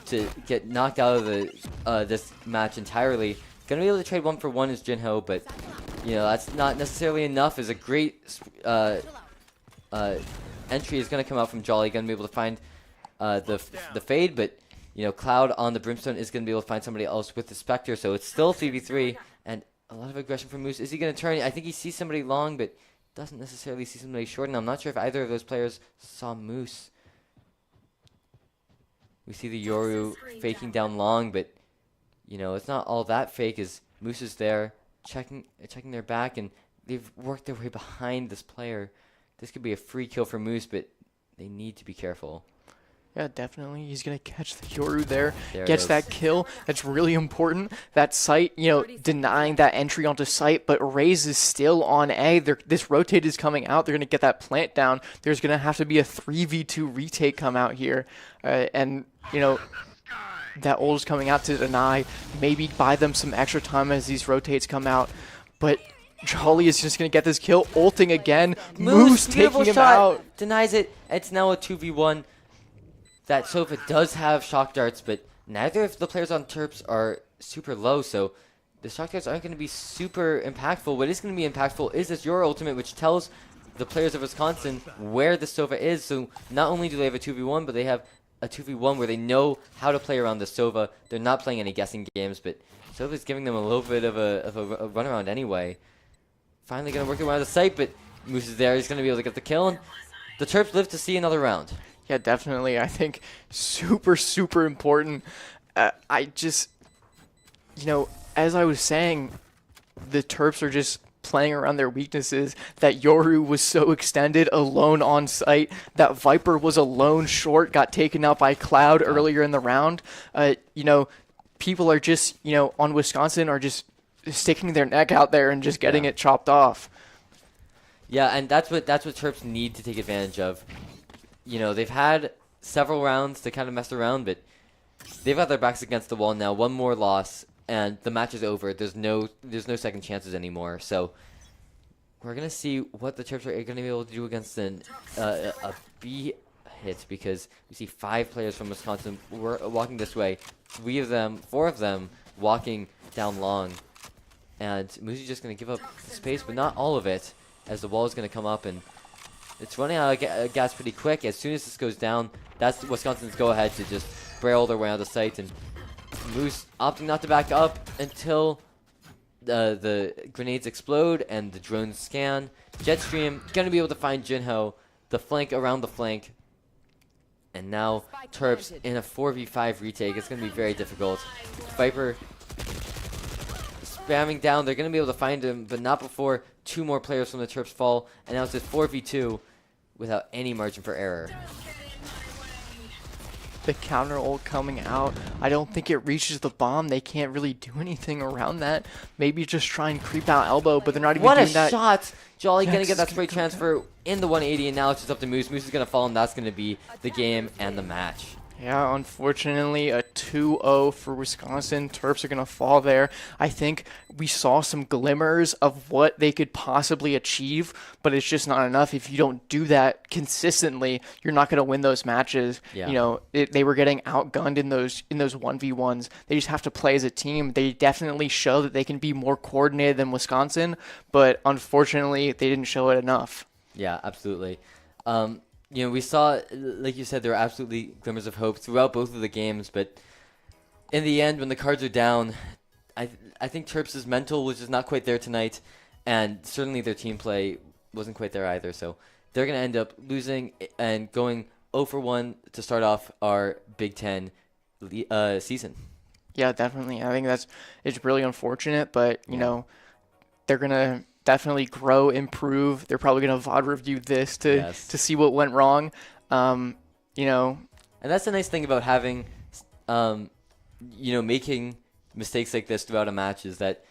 to get knocked out of this match entirely. Gonna be able to trade 1-for-1 is Jinho, but that's not necessarily enough. Is a great entry is gonna come out from Jolly. Gonna be able to find the fade, but Cloud on the Brimstone is gonna be able to find somebody else with the Spectre. So it's still 3v3 and a lot of aggression from Moose. Is he gonna turn? I think he sees somebody long, but doesn't necessarily see somebody short. And I'm not sure if either of those players saw Moose. We see the Yoru faking down long, but it's not all that fake as Moose is there checking their back, and they've worked their way behind this player. This could be a free kill for Moose, but they need to be careful. Yeah, definitely. He's going to catch the Yoru there. There Gets that kill. That's really important. That site, denying that entry onto site, but Raze is still on A. This rotate is coming out. They're going to get that plant down. There's going to have to be a 3v2 retake come out here. That ult is coming out to deny. Maybe buy them some extra time as these rotates come out. But Jolly is just going to get this kill. Ulting again. Moose taking him out. Denies it. It's now a 2v1. That Sofa does have shock darts, but neither of the players on Terps are super low, so the shock darts aren't going to be super impactful. What is going to be impactful is this Your ultimate, which tells the players of Wisconsin where the Sova is. So not only do they have a 2v1, but they have a 2v1 where they know how to play around the Sova. They're not playing any guessing games, but Sova's giving them a little bit of a runaround anyway. Finally going to work around the site, but Moose is there. He's going to be able to get the kill, and the Terps live to see another round. Yeah, definitely. I think super, super important. I just, as I was saying, the Terps are just playing around their weaknesses. That Yoru was so extended, alone on site. That Viper was alone short, got taken out by Cloud earlier in the round. People are just, on Wisconsin are just sticking their neck out there and just getting it chopped off. Yeah, and that's what Terps need to take advantage of. They've had several rounds to kind of mess around, but they've got their backs against the wall now. One more loss, and the match is over. There's no second chances anymore. So we're gonna see what the Terps are gonna be able to do against a B hit, because we see 5 players from Wisconsin walking this way. 4 of them walking down long, and Moose is just gonna give up space, but not all of it, as the wall is gonna come up and. It's running out of gas pretty quick. As soon as this goes down, that's Wisconsin's go-ahead to just barrel their way out of sight. And Moose opting not to back up until the grenades explode and the drones scan. Jetstream going to be able to find Jinho, the flank around the flank. And now Terps in a 4v5 retake. It's going to be very difficult. Viper spamming down. They're going to be able to find him, but not before 2 more players from the Terps fall. And now it's a 4v2 without any margin for error. The counter ult coming out. I don't think it reaches the bomb. They can't really do anything around that. Maybe just try and creep out elbow, but they're not even doing that. What a shot! Jolly gonna get that straight transfer in the 180, and now it's just up to Moose. Moose is gonna fall, and that's gonna be the game and the match. Yeah, unfortunately, a 2-0 for Wisconsin. Terps are going to fall there. I think we saw some glimmers of what they could possibly achieve, but it's just not enough. If you don't do that consistently, you're not going to win those matches. Yeah. They were getting outgunned in those 1v1s. They just have to play as a team. They definitely show that they can be more coordinated than Wisconsin, but unfortunately, they didn't show it enough. Yeah, absolutely. We saw, like you said, there were absolutely glimmers of hope throughout both of the games, but in the end, when the cards are down, I think Terps' mental was just not quite there tonight, and certainly their team play wasn't quite there either, so they're going to end up losing and going 0-for-1 to start off our Big Ten season. Yeah, definitely. I think it's really unfortunate, but you know, they're gonna definitely grow, improve. They're probably gonna VOD review this to see what went wrong. You know, and that's the nice thing about having, you know, making mistakes like this throughout a match is that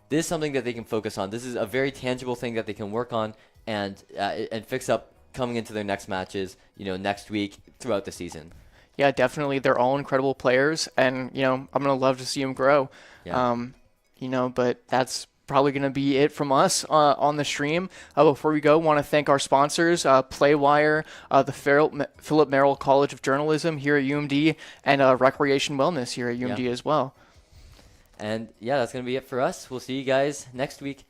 this is something that they can focus on. This is a very tangible thing that they can work on and fix up coming into their next matches, you know, next week throughout the season. Yeah, definitely. They're all incredible players, and you know, I'm gonna love to see them grow. Yeah. You know, but that's probably gonna be it from us on the stream. Before we go, want to thank our sponsors, Playwire, the Philip Merrill College of Journalism here at UMD, and Recreation Wellness here at UMD as well. And yeah, that's gonna be it for us. We'll see you guys next week.